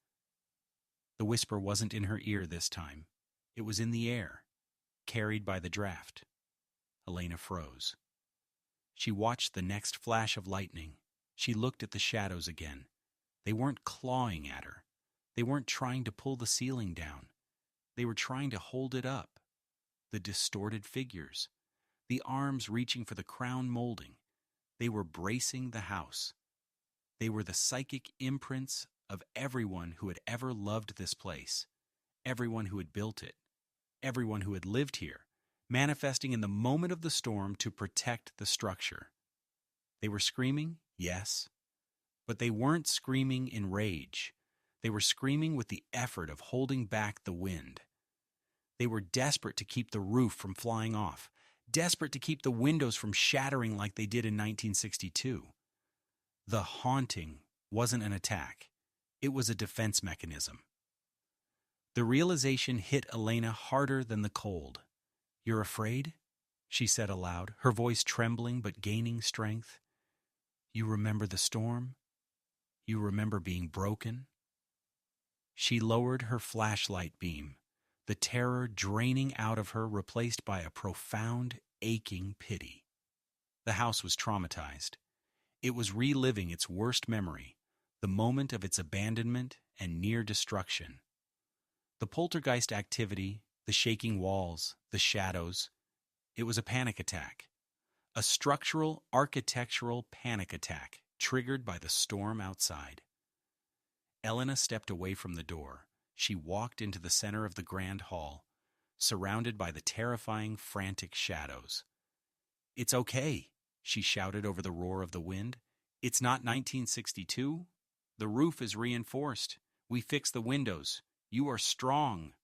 The whisper wasn't in her ear this time. It was in the air, carried by the draft. Elena froze. She watched the next flash of lightning. She looked at the shadows again. They weren't clawing at her. They weren't trying to pull the ceiling down. They were trying to hold it up. The distorted figures. The arms reaching for the crown molding. They were bracing the house. They were the psychic imprints of everyone who had ever loved this place. Everyone who had built it. Everyone who had lived here, manifesting in the moment of the storm to protect the structure. They were screaming, yes, but they weren't screaming in rage. They were screaming with the effort of holding back the wind. They were desperate to keep the roof from flying off, desperate to keep the windows from shattering like they did in 1962. The haunting wasn't an attack. It was a defense mechanism. The realization hit Elena harder than the cold. "You're afraid?" she said aloud, her voice trembling but gaining strength. "You remember the storm? You remember being broken?" She lowered her flashlight beam, the terror draining out of her, replaced by a profound, aching pity. The house was traumatized. It was reliving its worst memory, the moment of its abandonment and near destruction. The poltergeist activity, the shaking walls, the shadows, it was a panic attack. A structural, architectural panic attack triggered by the storm outside. Elena stepped away from the door. She walked into the center of the grand hall, surrounded by the terrifying, frantic shadows. "It's okay," she shouted over the roar of the wind. "It's not 1962. The roof is reinforced. We fixed the windows. You are strong."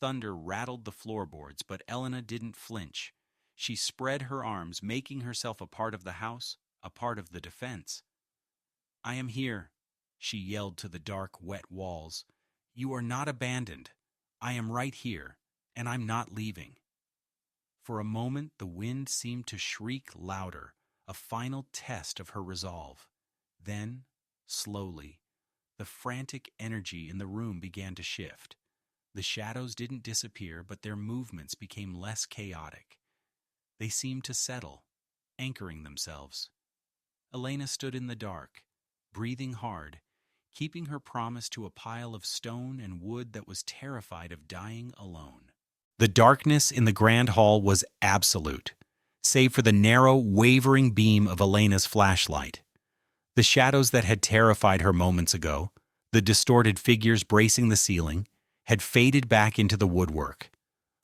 Thunder rattled the floorboards, but Elena didn't flinch. She spread her arms, making herself a part of the house, a part of the defense. "I am here," she yelled to the dark, wet walls. "You are not abandoned. I am right here, and I'm not leaving." For a moment, the wind seemed to shriek louder, a final test of her resolve. Then, slowly, the frantic energy in the room began to shift. The shadows didn't disappear, but their movements became less chaotic. They seemed to settle, anchoring themselves. Elena stood in the dark, breathing hard, keeping her promise to a pile of stone and wood that was terrified of dying alone. The darkness in the grand hall was absolute, save for the narrow, wavering beam of Elena's flashlight. The shadows that had terrified her moments ago, the distorted figures bracing the ceiling, had faded back into the woodwork,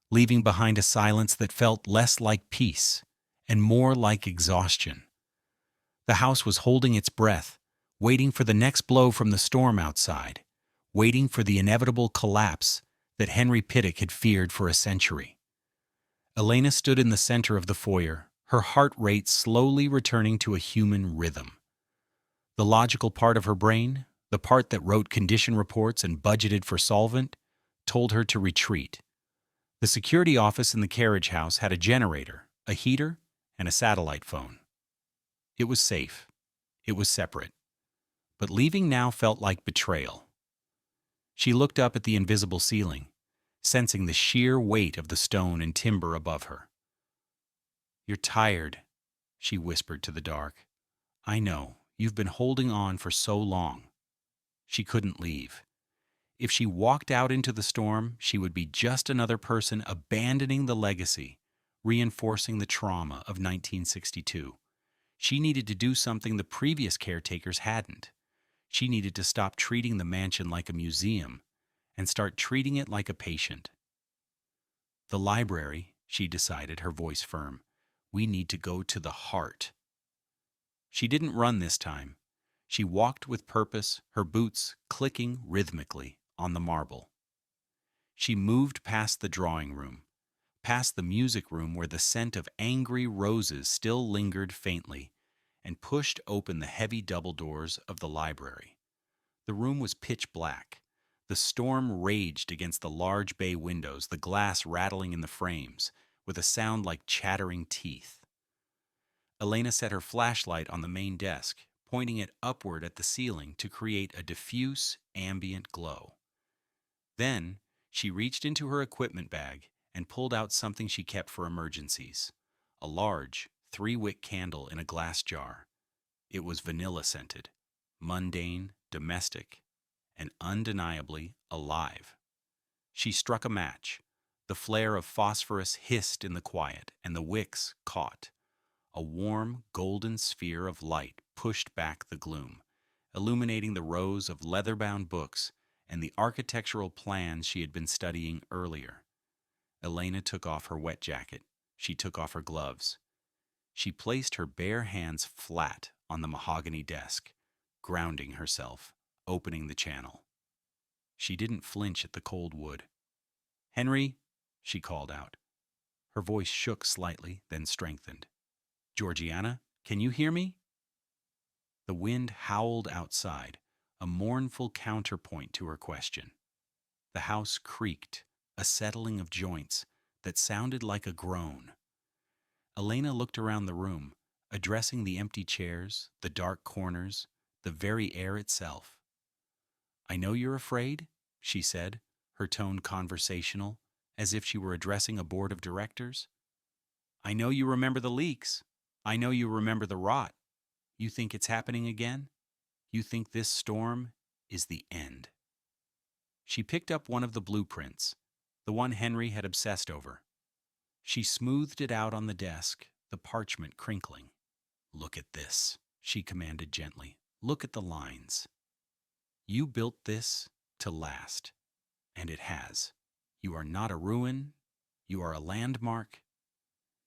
leaving behind a silence that felt less like peace and more like exhaustion. The house was holding its breath, waiting for the next blow from the storm outside, waiting for the inevitable collapse that Henry Pittock had feared for a century. Elena stood in the center of the foyer, her heart rate slowly returning to a human rhythm. The logical part of her brain, the part that wrote condition reports and budgeted for solvent, told her to retreat. The security office in the carriage house had a generator, a heater, and a satellite phone. It was safe. It was separate. But leaving now felt like betrayal. She looked up at the invisible ceiling, sensing the sheer weight of the stone and timber above her. "You're tired," she whispered to the dark. I know, you've been holding on for so long. She couldn't leave. If she walked out into the storm, she would be just another person abandoning the legacy, reinforcing the trauma of 1962. She needed to do something the previous caretakers hadn't. She needed to stop treating the mansion like a museum and start treating it like a patient. The library, she decided, her voice firm. We need to go to the heart. She didn't run this time. She walked with purpose, her boots clicking rhythmically on the marble. She moved past the drawing room, past the music room where the scent of angry roses still lingered faintly, and pushed open the heavy double doors of the library. The room was pitch black. The storm raged against the large bay windows, the glass rattling in the frames, with a sound like chattering teeth. Elena set her flashlight on the main desk, pointing it upward at the ceiling to create a diffuse, ambient glow. Then, she reached into her equipment bag and pulled out something she kept for emergencies, a large, 3-wick candle in a glass jar. It was vanilla-scented, mundane, domestic, and undeniably alive. She struck a match. The flare of phosphorus hissed in the quiet, and the wicks caught. A warm, golden sphere of light pushed back the gloom, illuminating the rows of leather-bound books and the architectural plans she had been studying earlier. Elena took off her wet jacket. She took off her gloves. She placed her bare hands flat on the mahogany desk, grounding herself, opening the channel. She didn't flinch at the cold wood. Henry, she called out. Her voice shook slightly, then strengthened. Georgiana, can you hear me? The wind howled outside, a mournful counterpoint to her question. The house creaked, a settling of joints that sounded like a groan. Elena looked around the room, addressing the empty chairs, the dark corners, the very air itself. I know you're afraid, she said, her tone conversational, as if she were addressing a board of directors. I know you remember the leaks. I know you remember the rot. You think it's happening again? You think this storm is the end. She picked up one of the blueprints, the one Henry had obsessed over. She smoothed it out on the desk, the parchment crinkling. Look at this, she commanded gently. Look at the lines. You built this to last, and it has. You are not a ruin. You are a landmark.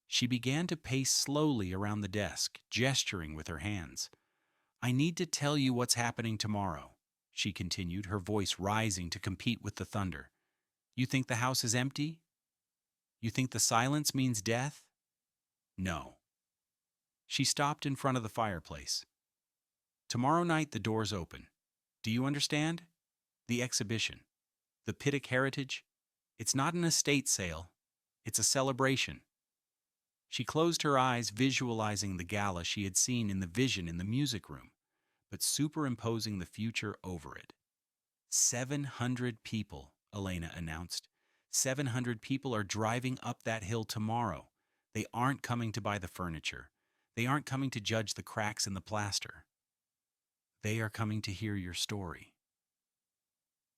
She began to pace slowly around the desk, gesturing with her hands. I need to tell you what's happening tomorrow, she continued, her voice rising to compete with the thunder. You think the house is empty? You think the silence means death? No. She stopped in front of the fireplace. Tomorrow night the doors open. Do you understand? The exhibition. The Pittock heritage. It's not an estate sale. It's a celebration. She closed her eyes, visualizing the gala she had seen in the vision in the music room, but superimposing the future over it. 700 people, Elena announced. 700 people are driving up that hill tomorrow. They aren't coming to buy the furniture. They aren't coming to judge the cracks in the plaster. They are coming to hear your story.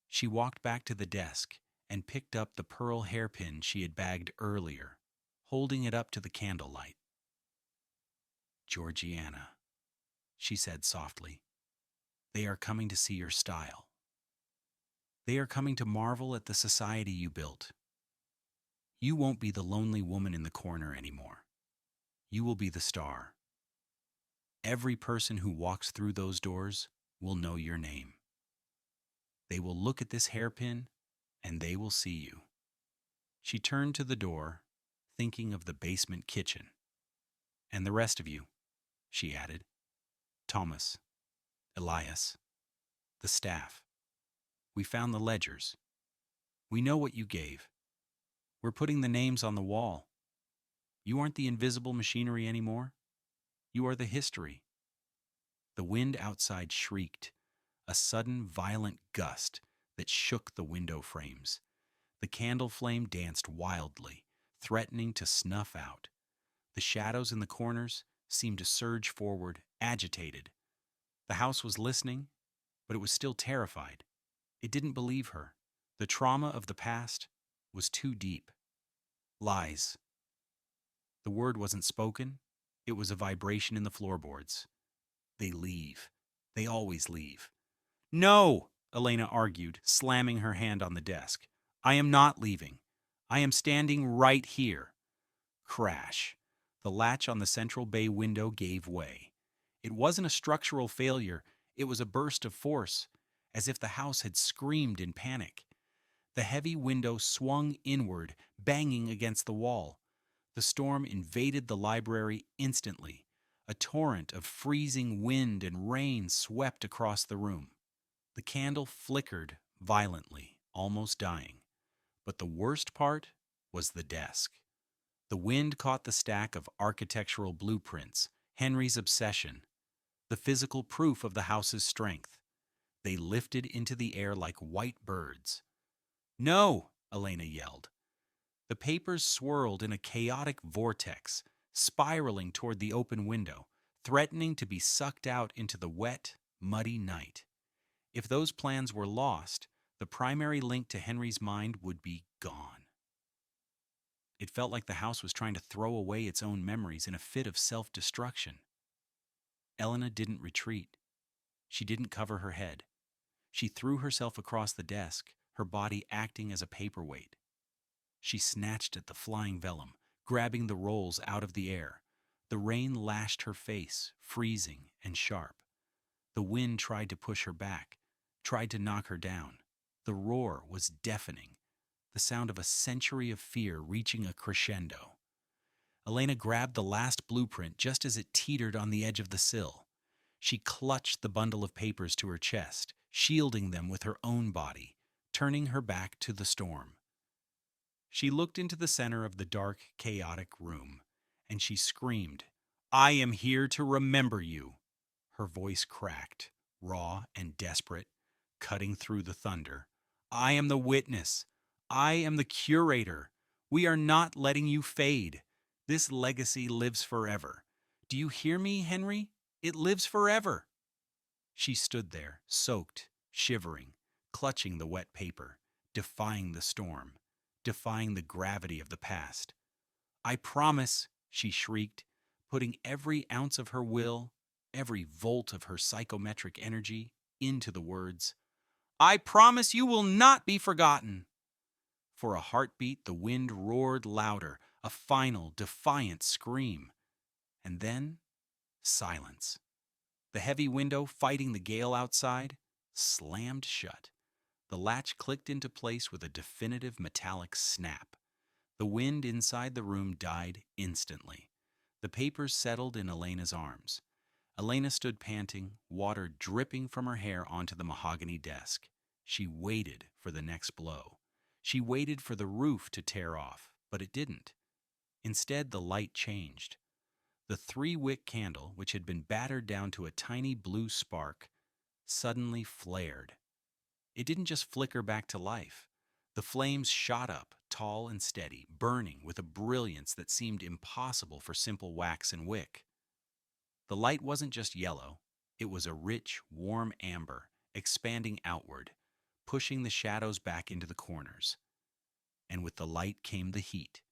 She walked back to the desk and picked up the pearl hairpin she had bagged earlier, holding it up to the candlelight. Georgiana, she said softly, they are coming to see your style. They are coming to marvel at the society you built. You won't be the lonely woman in the corner anymore. You will be the star. Every person who walks through those doors will know your name. They will look at this hairpin and they will see you. She turned to the door, thinking of the basement kitchen. And the rest of you, she added. Thomas, Elias, the staff. We found the ledgers. We know what you gave. We're putting the names on the wall. You aren't the invisible machinery anymore. You are the history. The wind outside shrieked, a sudden violent gust that shook the window frames. The candle flame danced wildly, threatening to snuff out. The shadows in the corners, seemed to surge forward, agitated. The house was listening, but it was still terrified. It didn't believe her. The trauma of the past was too deep. Lies. The word wasn't spoken. It was a vibration in the floorboards. They leave. They always leave. No, Elena argued, slamming her hand on the desk. I am not leaving. I am standing right here. Crash. The latch on the central bay window gave way. It wasn't a structural failure. It was a burst of force, as if the house had screamed in panic. The heavy window swung inward, banging against the wall. The storm invaded the library instantly. A torrent of freezing wind and rain swept across the room. The candle flickered violently, almost dying. But the worst part was the desk. The wind caught the stack of architectural blueprints, Henry's obsession, the physical proof of the house's strength. They lifted into the air like white birds. No, Elena yelled. The papers swirled in a chaotic vortex, spiraling toward the open window, threatening to be sucked out into the wet, muddy night. If those plans were lost, the primary link to Henry's mind would be gone. It felt like the house was trying to throw away its own memories in a fit of self-destruction. Elena didn't retreat. She didn't cover her head. She threw herself across the desk, her body acting as a paperweight. She snatched at the flying vellum, grabbing the rolls out of the air. The rain lashed her face, freezing and sharp. The wind tried to push her back, tried to knock her down. The roar was deafening, the sound of a century of fear reaching a crescendo. Elena grabbed the last blueprint just as it teetered on the edge of the sill. She clutched the bundle of papers to her chest, shielding them with her own body, turning her back to the storm. She looked into the center of the dark, chaotic room, and she screamed, "I am here to remember you." Her voice cracked, raw and desperate, cutting through the thunder. "I am the witness. I am the curator. We are not letting you fade. This legacy lives forever. Do you hear me, Henry? It lives forever." She stood there, soaked, shivering, clutching the wet paper, defying the storm, defying the gravity of the past. "I promise," she shrieked, putting every ounce of her will, every volt of her psychometric energy into the words. "I promise you will not be forgotten." For a heartbeat, the wind roared louder, a final, defiant scream. And then, silence. The heavy window, fighting the gale outside, slammed shut. The latch clicked into place with a definitive metallic snap. The wind inside the room died instantly. The papers settled in Elena's arms. Elena stood panting, water dripping from her hair onto the mahogany desk. She waited for the next blow. She waited for the roof to tear off, but it didn't. Instead, the light changed. The 3-wick candle, which had been battered down to a tiny blue spark, suddenly flared. It didn't just flicker back to life. The flames shot up, tall and steady, burning with a brilliance that seemed impossible for simple wax and wick. The light wasn't just yellow. It was a rich, warm amber, expanding outward, pushing the shadows back into the corners. And with the light came the heat.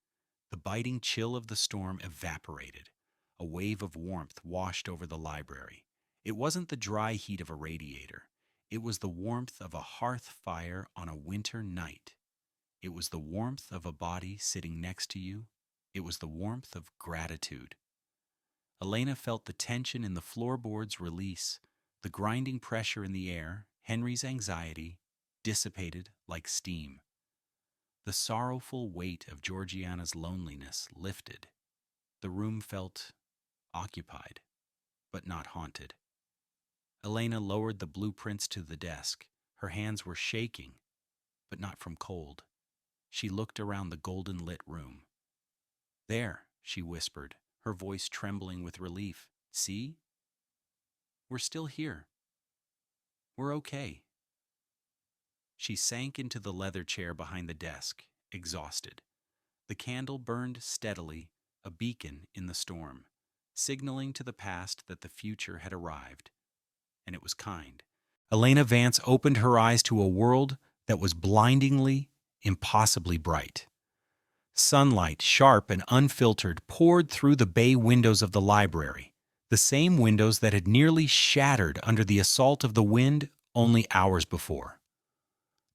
The biting chill of the storm evaporated. A wave of warmth washed over the library. It wasn't the dry heat of a radiator. It was the warmth of a hearth fire on a winter night. It was the warmth of a body sitting next to you. It was the warmth of gratitude. Elena felt the tension in the floorboards release, the grinding pressure in the air, Henry's anxiety, dissipated like steam. The sorrowful weight of Georgiana's loneliness lifted. The room felt occupied, but not haunted. Elena lowered the blueprints to the desk. Her hands were shaking, but not from cold. She looked around the golden-lit room. "There," she whispered, her voice trembling with relief. "See? We're still here. We're okay." She sank into the leather chair behind the desk, exhausted. The candle burned steadily, a beacon in the storm. signaling to the past that the future had arrived, and it was kind. Elena Vance opened her eyes to a world that was blindingly, impossibly bright. Sunlight, sharp and unfiltered, poured through the bay windows of the library, the same windows that had nearly shattered under the assault of the wind only hours before.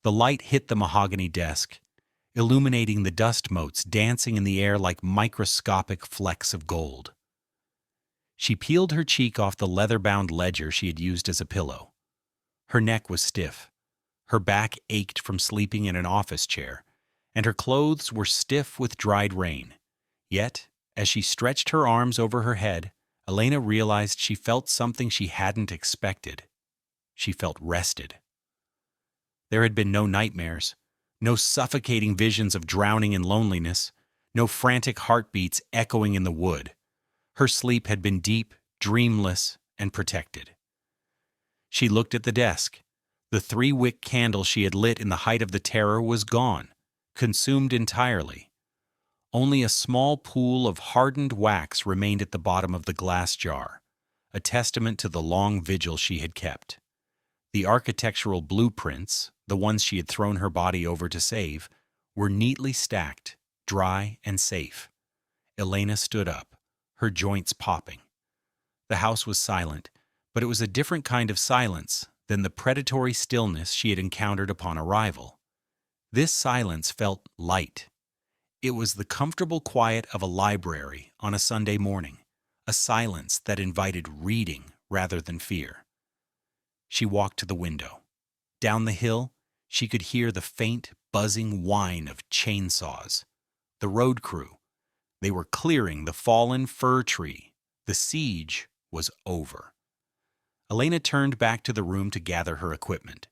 The light hit the mahogany desk, illuminating the dust motes dancing in the air like microscopic flecks of gold. She peeled her cheek off the leather-bound ledger she had used as a pillow. Her neck was stiff, her back ached from sleeping in an office chair, and her clothes were stiff with dried rain. Yet, as she stretched her arms over her head, Elena realized she felt something she hadn't expected. She felt rested. There had been no nightmares, no suffocating visions of drowning in loneliness, no frantic heartbeats echoing in the wood. Her sleep had been deep, dreamless, and protected. She looked at the desk. The 3-wick candle she had lit in the height of the terror was gone, consumed entirely. Only a small pool of hardened wax remained at the bottom of the glass jar, a testament to the long vigil she had kept. The architectural blueprints, the ones she had thrown her body over to save, were neatly stacked, dry and safe. Elena stood up, her joints popping. The house was silent, but it was a different kind of silence than the predatory stillness she had encountered upon arrival. This silence felt light. It was the comfortable quiet of a library on a Sunday morning, a silence that invited reading rather than fear. She walked to the window. Down the hill, she could hear the faint, buzzing whine of chainsaws. The road crew. They were clearing the fallen fir tree. The siege was over. Elena turned back to the room to gather her equipment.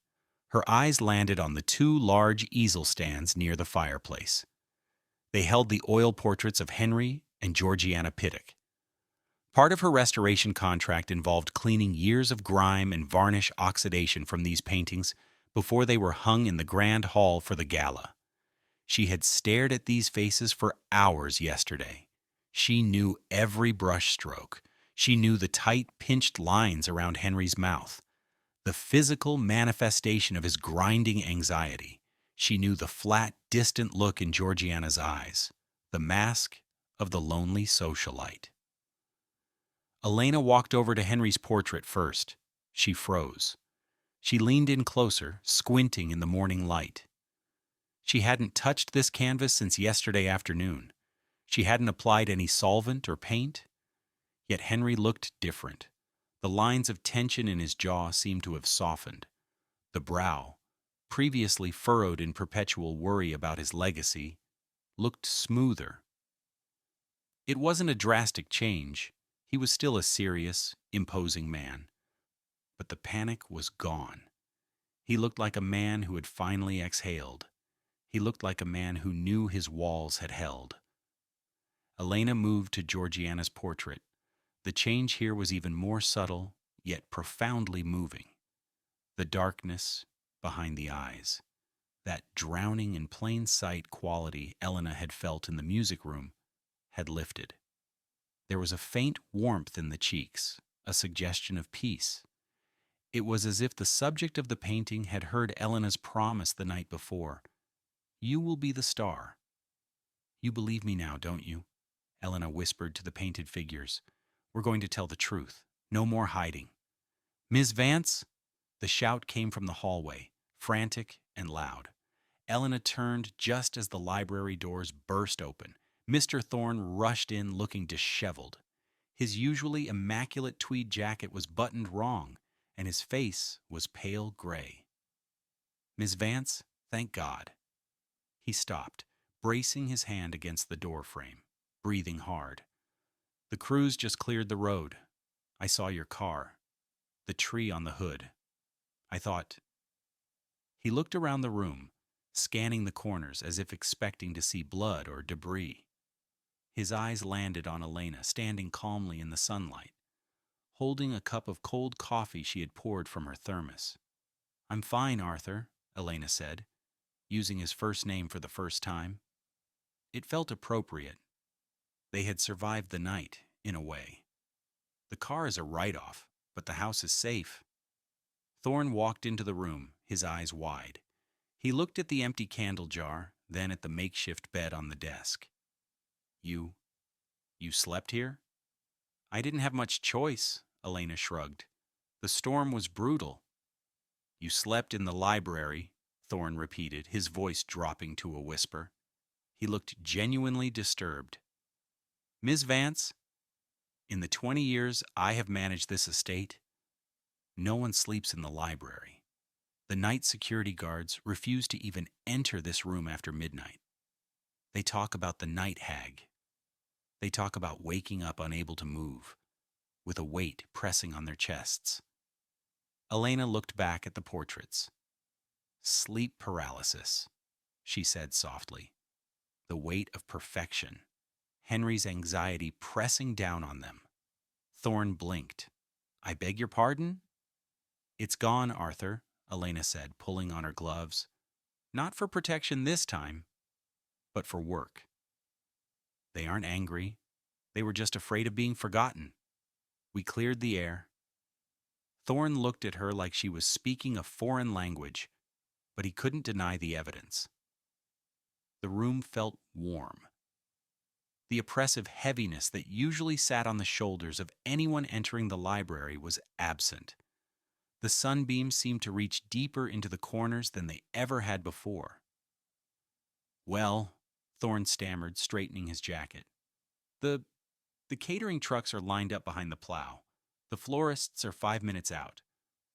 Her eyes landed on the 2 large easel stands near the fireplace. They held the oil portraits of Henry and Georgiana Pittock. Part of her restoration contract involved cleaning years of grime and varnish oxidation from these paintings before they were hung in the grand hall for the gala. She had stared at these faces for hours yesterday. She knew every brushstroke. She knew the tight, pinched lines around Henry's mouth, the physical manifestation of his grinding anxiety. She knew the flat, distant look in Georgiana's eyes, the mask of the lonely socialite. Elena walked over to Henry's portrait first. She froze. She leaned in closer, squinting in the morning light. She hadn't touched this canvas since yesterday afternoon. She hadn't applied any solvent or paint. Yet Henry looked different. The lines of tension in his jaw seemed to have softened. The brow, previously furrowed in perpetual worry about his legacy, looked smoother. It wasn't a drastic change. He was still a serious, imposing man. But the panic was gone. He looked like a man who had finally exhaled. He looked like a man who knew his walls had held. Elena moved to Georgiana's portrait. The change here was even more subtle, yet profoundly moving. The darkness behind the eyes, that drowning in plain sight quality Elena had felt in the music room, had lifted. There was a faint warmth in the cheeks, a suggestion of peace. It was as if the subject of the painting had heard Elena's promise the night before. "You will be the star." "You believe me now, don't you?" Elena whispered to the painted figures. "We're going to tell the truth. No more hiding." "Ms. Vance!" The shout came from the hallway, frantic and loud. Elena turned just as the library doors burst open. Mr. Thorne rushed in looking disheveled. His usually immaculate tweed jacket was buttoned wrong, and his face was pale gray. "Miss Vance, thank God." He stopped, bracing his hand against the door frame, breathing hard. "The crews just cleared the road. I saw your car. The tree on the hood. I thought—" He looked around the room, scanning the corners as if expecting to see blood or debris. His eyes landed on Elena, standing calmly in the sunlight, holding a cup of cold coffee she had poured from her thermos. "I'm fine, Arthur," Elena said, using his first name for the first time. It felt appropriate. They had survived the night, in a way. The car is a write-off, but the house is safe. Thorne walked into the room, his eyes wide. He looked at the empty candle jar, then at the makeshift bed on the desk. You slept here? I didn't have much choice, Elena shrugged. The storm was brutal. You slept in the library, Thorne repeated, his voice dropping to a whisper. He looked genuinely disturbed. Ms. Vance, in the 20 years I have managed this estate, no one sleeps in the library. The night security guards refuse to even enter this room after midnight. They talk about the night hag. They talk about waking up unable to move, with a weight pressing on their chests. Elena looked back at the portraits. Sleep paralysis, she said softly. The weight of perfection. Henry's anxiety pressing down on them. Thorne blinked. I beg your pardon? It's gone, Arthur, Elena said, pulling on her gloves. Not for protection this time, but for work. They aren't angry. They were just afraid of being forgotten. We cleared the air. Thorne looked at her like she was speaking a foreign language, but he couldn't deny the evidence. The room felt warm. The oppressive heaviness that usually sat on the shoulders of anyone entering the library was absent. The sunbeams seemed to reach deeper into the corners than they ever had before. Well, Thorne stammered, straightening his jacket. The catering trucks are lined up behind the plow. The florists are 5 minutes out.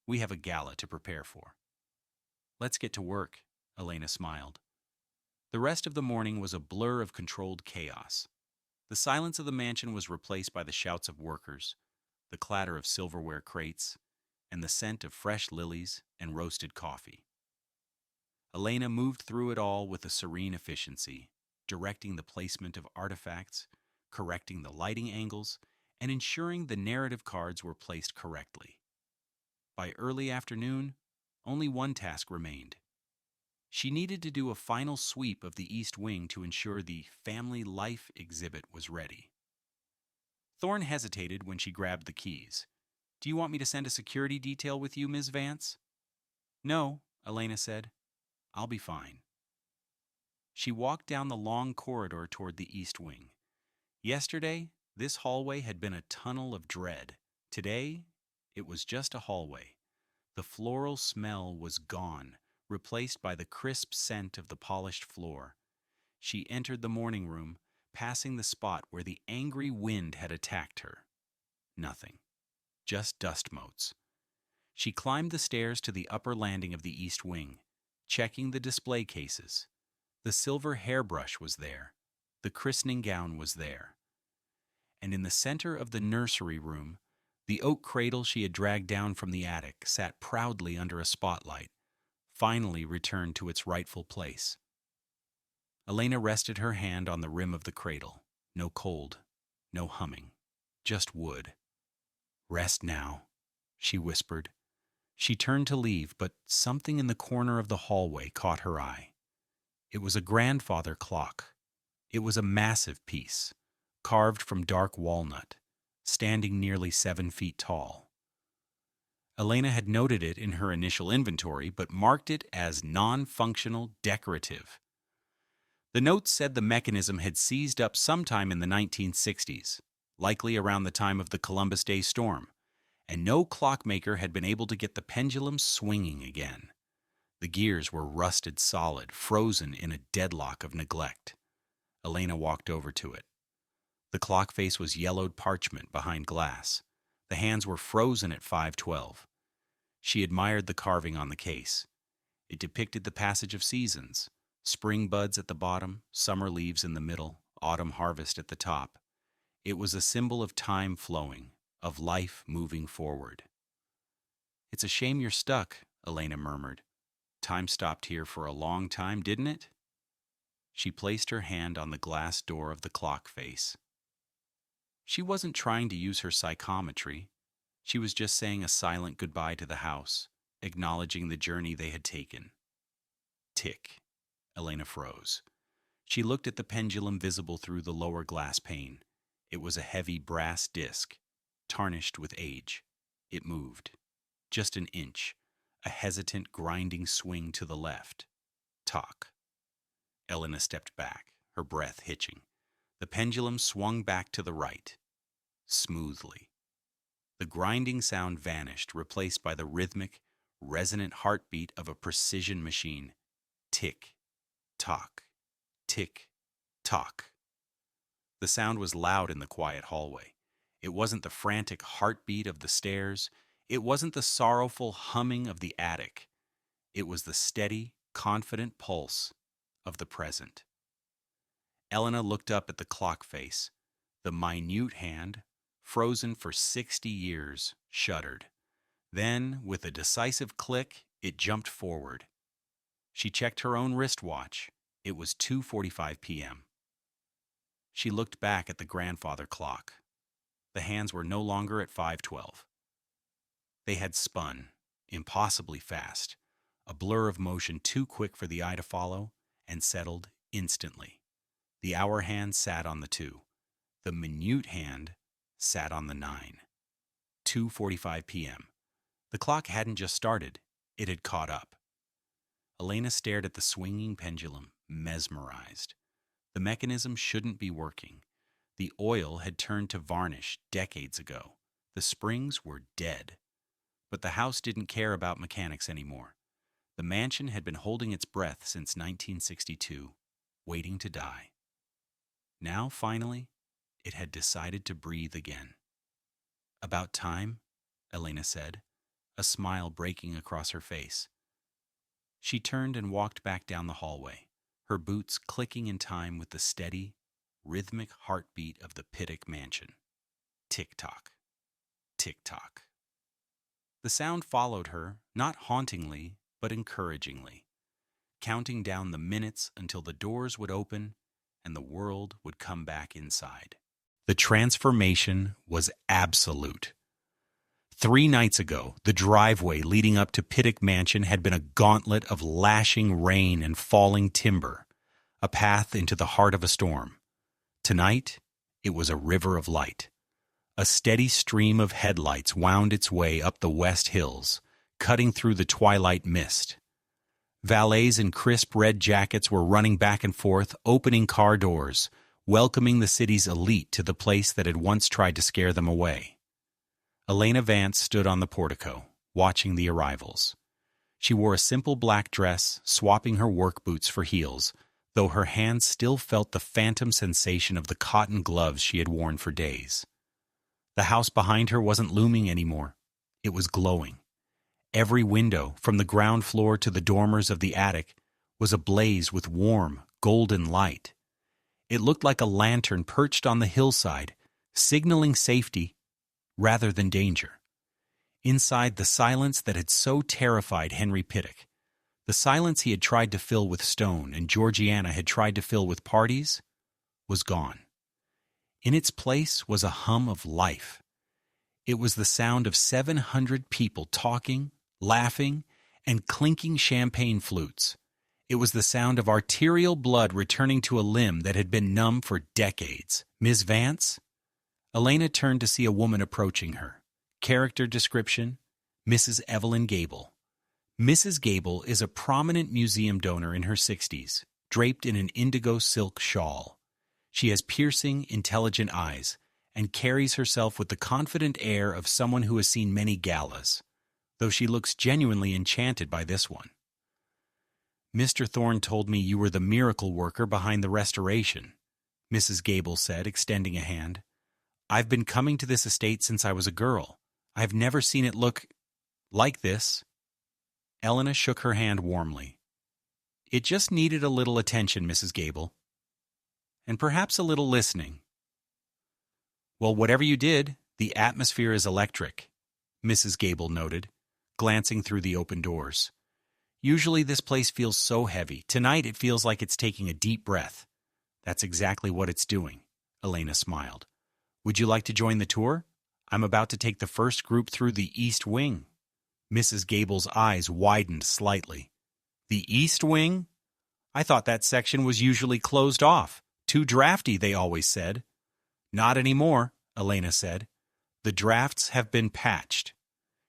We have a gala to prepare for. Let's get to work, Elena smiled. The rest of the morning was a blur of controlled chaos. The silence of the mansion was replaced by the shouts of workers, the clatter of silverware crates, and the scent of fresh lilies and roasted coffee. Elena moved through it all with a serene efficiency, directing the placement of artifacts, correcting the lighting angles, and ensuring the narrative cards were placed correctly. By early afternoon, only one task remained. She needed to do a final sweep of the East Wing to ensure the family life exhibit was ready. Thorne hesitated when she grabbed the keys. Do you want me to send a security detail with you, Ms. Vance? No, Elena said. I'll be fine. She walked down the long corridor toward the East Wing. Yesterday, this hallway had been a tunnel of dread. Today, it was just a hallway. The floral smell was gone, replaced by the crisp scent of the polished floor. She entered the morning room, passing the spot where the angry wind had attacked her. Nothing. Just dust motes. She climbed the stairs to the upper landing of the East Wing, checking the display cases. The silver hairbrush was there. The christening gown was there. And in the center of the nursery room, the oak cradle she had dragged down from the attic sat proudly under a spotlight, finally returned to its rightful place. Elena rested her hand on the rim of the cradle. No cold, no humming, just wood. Rest now, she whispered. She turned to leave, but something in the corner of the hallway caught her eye. It was a grandfather clock. It was a massive piece, carved from dark walnut, standing nearly 7 feet tall. Elena had noted it in her initial inventory, but marked it as non-functional decorative. The notes said the mechanism had seized up sometime in the 1960s, likely around the time of the Columbus Day storm, and no clockmaker had been able to get the pendulum swinging again. The gears were rusted solid, frozen in a deadlock of neglect. Elena walked over to it. The clock face was yellowed parchment behind glass. The hands were frozen at 5:12. She admired the carving on the case. It depicted the passage of seasons, spring buds at the bottom, summer leaves in the middle, autumn harvest at the top. It was a symbol of time flowing, of life moving forward. It's a shame you're stuck, Elena murmured. Time stopped here for a long time, didn't it? She placed her hand on the glass door of the clock face. She wasn't trying to use her psychometry. She was just saying a silent goodbye to the house, acknowledging the journey they had taken. Tick. Elena froze. She looked at the pendulum visible through the lower glass pane. It was a heavy brass disc. tarnished with age. It moved. Just an inch. A hesitant, grinding swing to the left. Tock. Elena stepped back, her breath hitching. The pendulum swung back to the right. Smoothly. The grinding sound vanished, replaced by the rhythmic, resonant heartbeat of a precision machine. Tick, tock, tick, tock. The sound was loud in the quiet hallway. It wasn't the frantic heartbeat of the stairs. It wasn't the sorrowful humming of the attic. It was the steady, confident pulse of the present. Elena looked up at the clock face. The minute hand, frozen for 60 years, shuddered. Then, with a decisive click, it jumped forward. She checked her own wristwatch. It was 2:45 p.m. She looked back at the grandfather clock. The hands were no longer at 5:12. They had spun, impossibly fast, a blur of motion too quick for the eye to follow, and settled instantly. The hour hand sat on the 2. The minute hand sat on the 9. 2:45 p.m. The clock hadn't just started, it had caught up. Elena stared at the swinging pendulum, mesmerized. The mechanism shouldn't be working. The oil had turned to varnish decades ago. The springs were dead. But the house didn't care about mechanics anymore. The mansion had been holding its breath since 1962, waiting to die. Now, finally, it had decided to breathe again. "About time," Elena said, a smile breaking across her face. She turned and walked back down the hallway, her boots clicking in time with the steady, rhythmic heartbeat of the Pittock mansion. Tick-tock, tick-tock. The sound followed her, not hauntingly, but encouragingly, counting down the minutes until the doors would open and the world would come back inside. The transformation was absolute. 3 nights ago, the driveway leading up to Pittock Mansion had been a gauntlet of lashing rain and falling timber, a path into the heart of a storm. Tonight, it was a river of light. A steady stream of headlights wound its way up the West Hills, cutting through the twilight mist. Valets in crisp red jackets were running back and forth, opening car doors, welcoming the city's elite to the place that had once tried to scare them away. Elena Vance stood on the portico, watching the arrivals. She wore a simple black dress, swapping her work boots for heels, though her hands still felt the phantom sensation of the cotton gloves she had worn for days. The house behind her wasn't looming anymore. It was glowing. Every window, from the ground floor to the dormers of the attic, was ablaze with warm, golden light. It looked like a lantern perched on the hillside, signaling safety rather than danger. Inside, the silence that had so terrified Henry Pittock, the silence he had tried to fill with stone and Georgiana had tried to fill with parties, was gone. In its place was a hum of life. It was the sound of 700 people talking, laughing, and clinking champagne flutes. It was the sound of arterial blood returning to a limb that had been numb for decades. "Miss Vance?" Elena turned to see a woman approaching her. Character description: Mrs. Evelyn Gable. Mrs. Gable is a prominent museum donor in her 60s, draped in an indigo silk shawl. She has piercing, intelligent eyes and carries herself with the confident air of someone who has seen many galas, though she looks genuinely enchanted by this one. "Mr. Thorne told me you were the miracle worker behind the restoration," Mrs. Gable said, extending a hand. "I've been coming to this estate since I was a girl. I've never seen it look like this." Elena shook her hand warmly. "It just needed a little attention, Mrs. Gable. And perhaps a little listening." "Well, whatever you did, the atmosphere is electric," Mrs. Gable noted, glancing through the open doors. "Usually this place feels so heavy. Tonight it feels like it's taking a deep breath." "That's exactly what it's doing," Elena smiled. "Would you like to join the tour? I'm about to take the first group through the East Wing." Mrs. Gable's eyes widened slightly. "The East Wing? I thought that section was usually closed off. Too drafty, they always said." "Not anymore," Elena said. The drafts have been patched.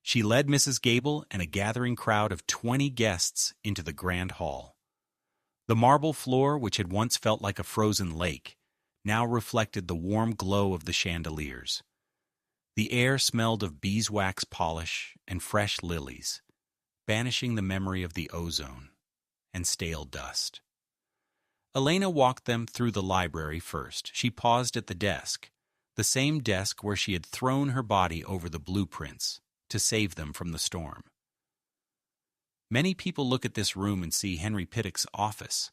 She led Mrs. Gable and a gathering crowd of 20 guests into the grand hall. The marble floor, which had once felt like a frozen lake, now reflected the warm glow of the chandeliers. The air smelled of beeswax polish and fresh lilies, banishing the memory of the ozone and stale dust. Elena walked them through the library first. She paused at the desk, the same desk where she had thrown her body over the blueprints to save them from the storm. Many people look at this room and see Henry Pittock's office,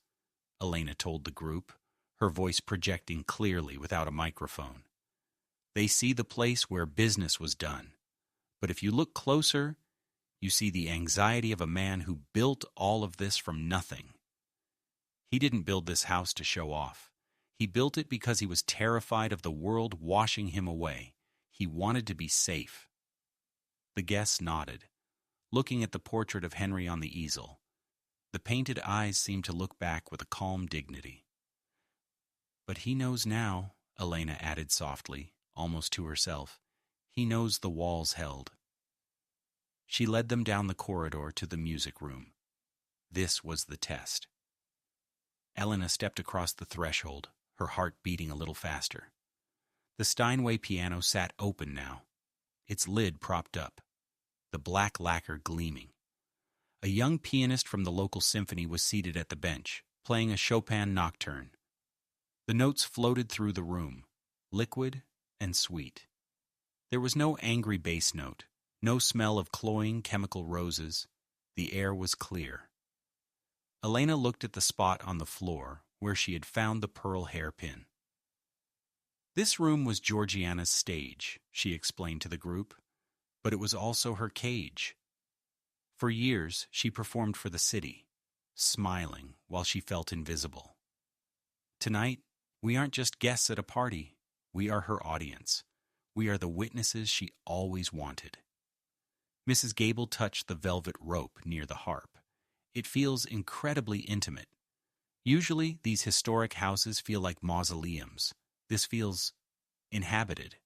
Elena told the group, her voice projecting clearly without a microphone. They see the place where business was done, but if you look closer, you see the anxiety of a man who built all of this from nothing. He didn't build this house to show off. He built it because he was terrified of the world washing him away. He wanted to be safe. The guests nodded, looking at the portrait of Henry on the easel. The painted eyes seemed to look back with a calm dignity. But he knows now, Elena added softly, almost to herself. He knows the walls held. She led them down the corridor to the music room. This was the test. Elena stepped across the threshold, her heart beating a little faster. The Steinway piano sat open now, its lid propped up, the black lacquer gleaming. A young pianist from the local symphony was seated at the bench, playing a Chopin nocturne. The notes floated through the room, liquid and sweet. There was no angry bass note, no smell of cloying chemical roses. The air was clear. Elena looked at the spot on the floor where she had found the pearl hairpin. This room was Georgiana's stage, she explained to the group, but it was also her cage. For years, she performed for the city, smiling while she felt invisible. Tonight, we aren't just guests at a party. We are her audience. We are the witnesses she always wanted. Mrs. Gable touched the velvet rope near the harp. It feels incredibly intimate. Usually, these historic houses feel like mausoleums. This feels inhabited.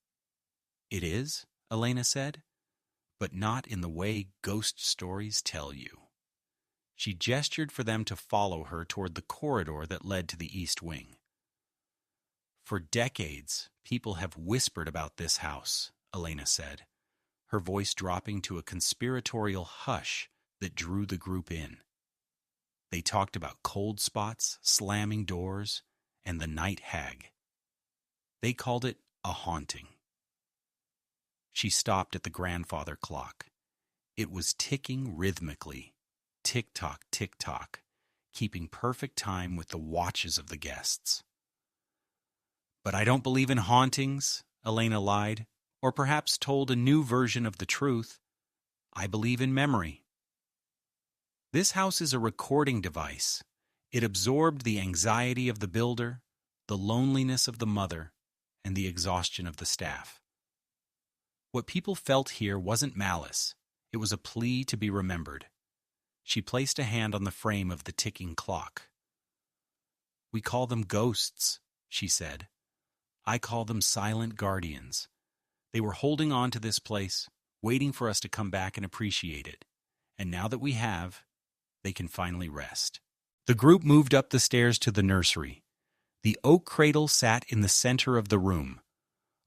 It is, Elena said, but not in the way ghost stories tell you. She gestured for them to follow her toward the corridor that led to the east wing. For decades, people have whispered about this house, Elena said, her voice dropping to a conspiratorial hush that drew the group in. They talked about cold spots, slamming doors, and the night hag. They called it a haunting. She stopped at the grandfather clock. It was ticking rhythmically, tick-tock, tick-tock, keeping perfect time with the watches of the guests. But I don't believe in hauntings, Elena lied, or perhaps told a new version of the truth. I believe in memory. This house is a recording device. It absorbed the anxiety of the builder, the loneliness of the mother, and the exhaustion of the staff. What people felt here wasn't malice. It was a plea to be remembered. She placed a hand on the frame of the ticking clock. We call them ghosts, she said. I call them silent guardians. They were holding on to this place, waiting for us to come back and appreciate it. And now that we have, they can finally rest. The group moved up the stairs to the nursery. The oak cradle sat in the center of the room.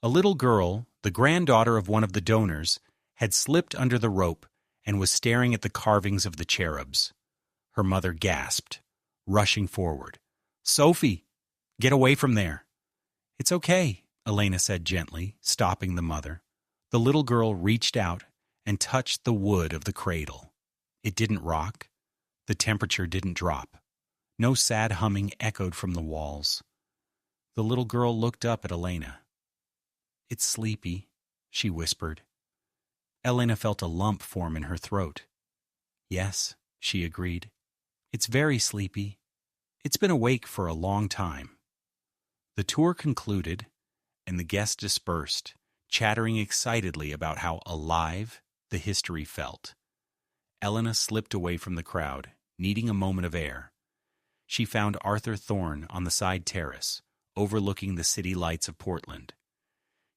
A little girl, the granddaughter of one of the donors, had slipped under the rope and was staring at the carvings of the cherubs. Her mother gasped, rushing forward. "Sophie, get away from there." "It's okay," Elena said gently, stopping the mother. The little girl reached out and touched the wood of the cradle. It didn't rock. The temperature didn't drop. No sad humming echoed from the walls. The little girl looked up at Elena. "It's sleepy," she whispered. Elena felt a lump form in her throat. "Yes," she agreed. "It's very sleepy. It's been awake for a long time." The tour concluded, and the guests dispersed, chattering excitedly about how alive the history felt. Elena slipped away from the crowd, needing a moment of air. She found Arthur Thorne on the side terrace, overlooking the city lights of Portland.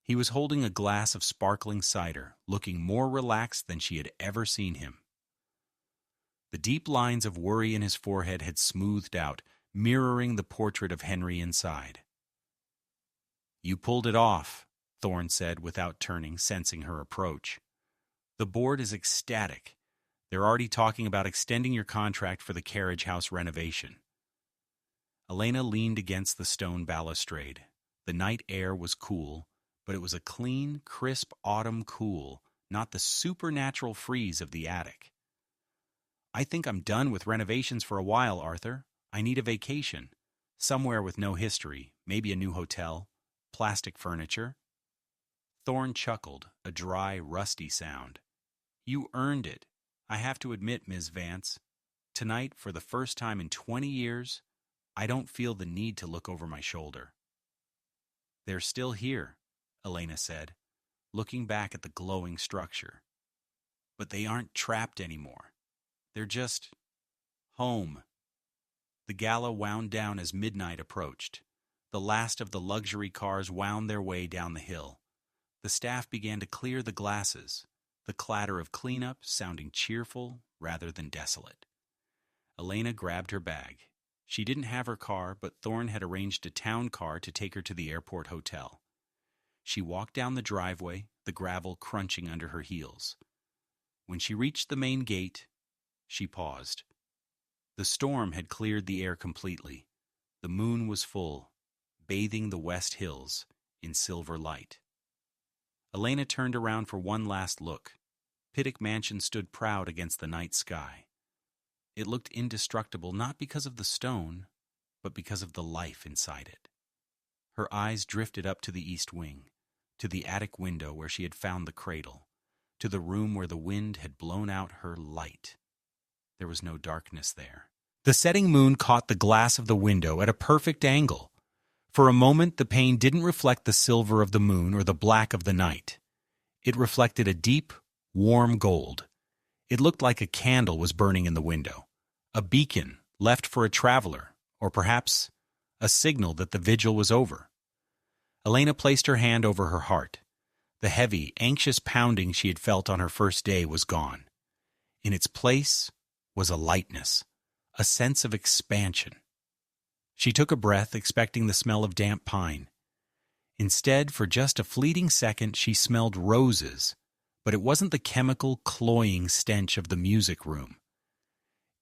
He was holding a glass of sparkling cider, looking more relaxed than she had ever seen him. The deep lines of worry in his forehead had smoothed out, mirroring the portrait of Henry inside. "You pulled it off," Thorne said without turning, sensing her approach. "The board is ecstatic. They're already talking about extending your contract for the carriage house renovation." Elena leaned against the stone balustrade. The night air was cool, but it was a clean, crisp autumn cool, not the supernatural freeze of the attic. "I think I'm done with renovations for a while, Arthur. I need a vacation. Somewhere with no history, maybe a new hotel, plastic furniture." Thorne chuckled, a dry, rusty sound. "You earned it. I have to admit, Ms. Vance, tonight, for the first time in 20 years, I don't feel the need to look over my shoulder." "They're still here," Elena said, looking back at the glowing structure. "But they aren't trapped anymore. They're just home." The gala wound down as midnight approached. The last of the luxury cars wound their way down the hill. The staff began to clear the glasses, the clatter of cleanup sounding cheerful rather than desolate. Elena grabbed her bag. She didn't have her car, but Thorne had arranged a town car to take her to the airport hotel. She walked down the driveway, the gravel crunching under her heels. When she reached the main gate, she paused. The storm had cleared the air completely. The moon was full, bathing the west hills in silver light. Elena turned around for one last look. Pittock Mansion stood proud against the night sky. It looked indestructible not because of the stone, but because of the life inside it. Her eyes drifted up to the east wing, to the attic window where she had found the cradle, to the room where the wind had blown out her light. There was no darkness there. The setting moon caught the glass of the window at a perfect angle. For a moment, the pane didn't reflect the silver of the moon or the black of the night. It reflected a deep, warm gold. It looked like a candle was burning in the window, a beacon left for a traveler, or perhaps a signal that the vigil was over. Elena placed her hand over her heart. The heavy, anxious pounding she had felt on her first day was gone. In its place was a lightness, a sense of expansion. She took a breath, expecting the smell of damp pine. Instead, for just a fleeting second, she smelled roses, but it wasn't the chemical, cloying stench of the music room.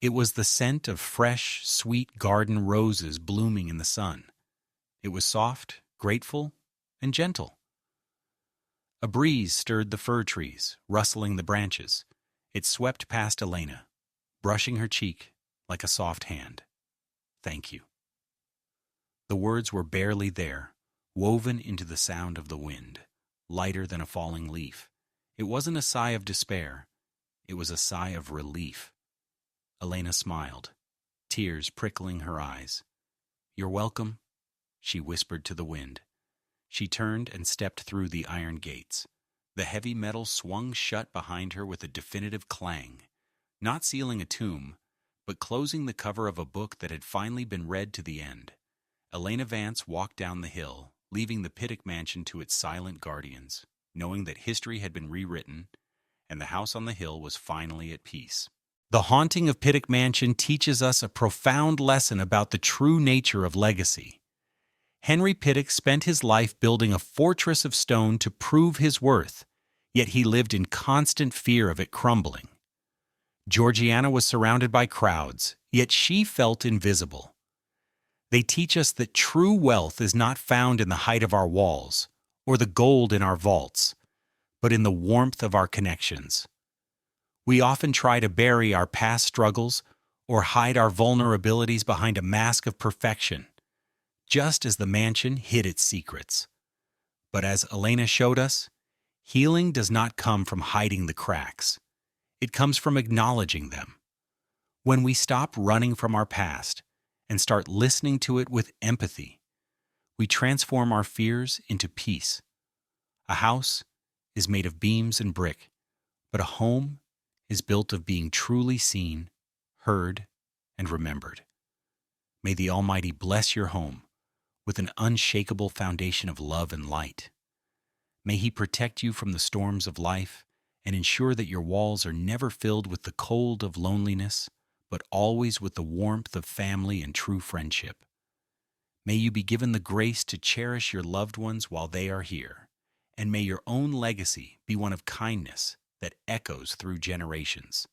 It was the scent of fresh, sweet garden roses blooming in the sun. It was soft, grateful, and gentle. A breeze stirred the fir trees, rustling the branches. It swept past Elena, brushing her cheek like a soft hand. "Thank you." The words were barely there, woven into the sound of the wind, lighter than a falling leaf. It wasn't a sigh of despair. It was a sigh of relief. Elena smiled, tears prickling her eyes. "You're welcome," she whispered to the wind. She turned and stepped through the iron gates. The heavy metal swung shut behind her with a definitive clang, not sealing a tomb, but closing the cover of a book that had finally been read to the end. Elena Vance walked down the hill, leaving the Pittock Mansion to its silent guardians, knowing that history had been rewritten and the house on the hill was finally at peace. The haunting of Pittock Mansion teaches us a profound lesson about the true nature of legacy. Henry Pittock spent his life building a fortress of stone to prove his worth, yet he lived in constant fear of it crumbling. Georgiana was surrounded by crowds, yet she felt invisible. They teach us that true wealth is not found in the height of our walls or the gold in our vaults, but in the warmth of our connections. We often try to bury our past struggles or hide our vulnerabilities behind a mask of perfection, just as the mansion hid its secrets. But as Elena showed us, healing does not come from hiding the cracks. It comes from acknowledging them. When we stop running from our past and start listening to it with empathy, we transform our fears into peace. A house is made of beams and brick, but a home is built of being truly seen, heard, and remembered. May the Almighty bless your home with an unshakable foundation of love and light. May He protect you from the storms of life and ensure that your walls are never filled with the cold of loneliness, but always with the warmth of family and true friendship. May you be given the grace to cherish your loved ones while they are here, and may your own legacy be one of kindness that echoes through generations.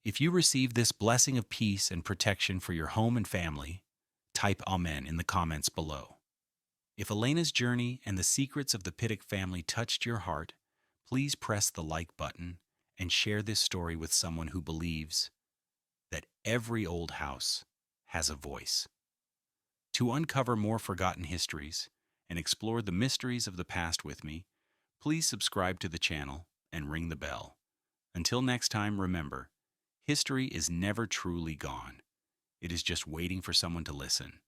If you receive this blessing of peace and protection for your home and family, type Amen in the comments below. If Elena's journey and the secrets of the Pittock family touched your heart, please press the like button and share this story with someone who believes that every old house has a voice. To uncover more forgotten histories and explore the mysteries of the past with me, please subscribe to the channel and ring the bell. Until next time, remember, history is never truly gone. It is just waiting for someone to listen.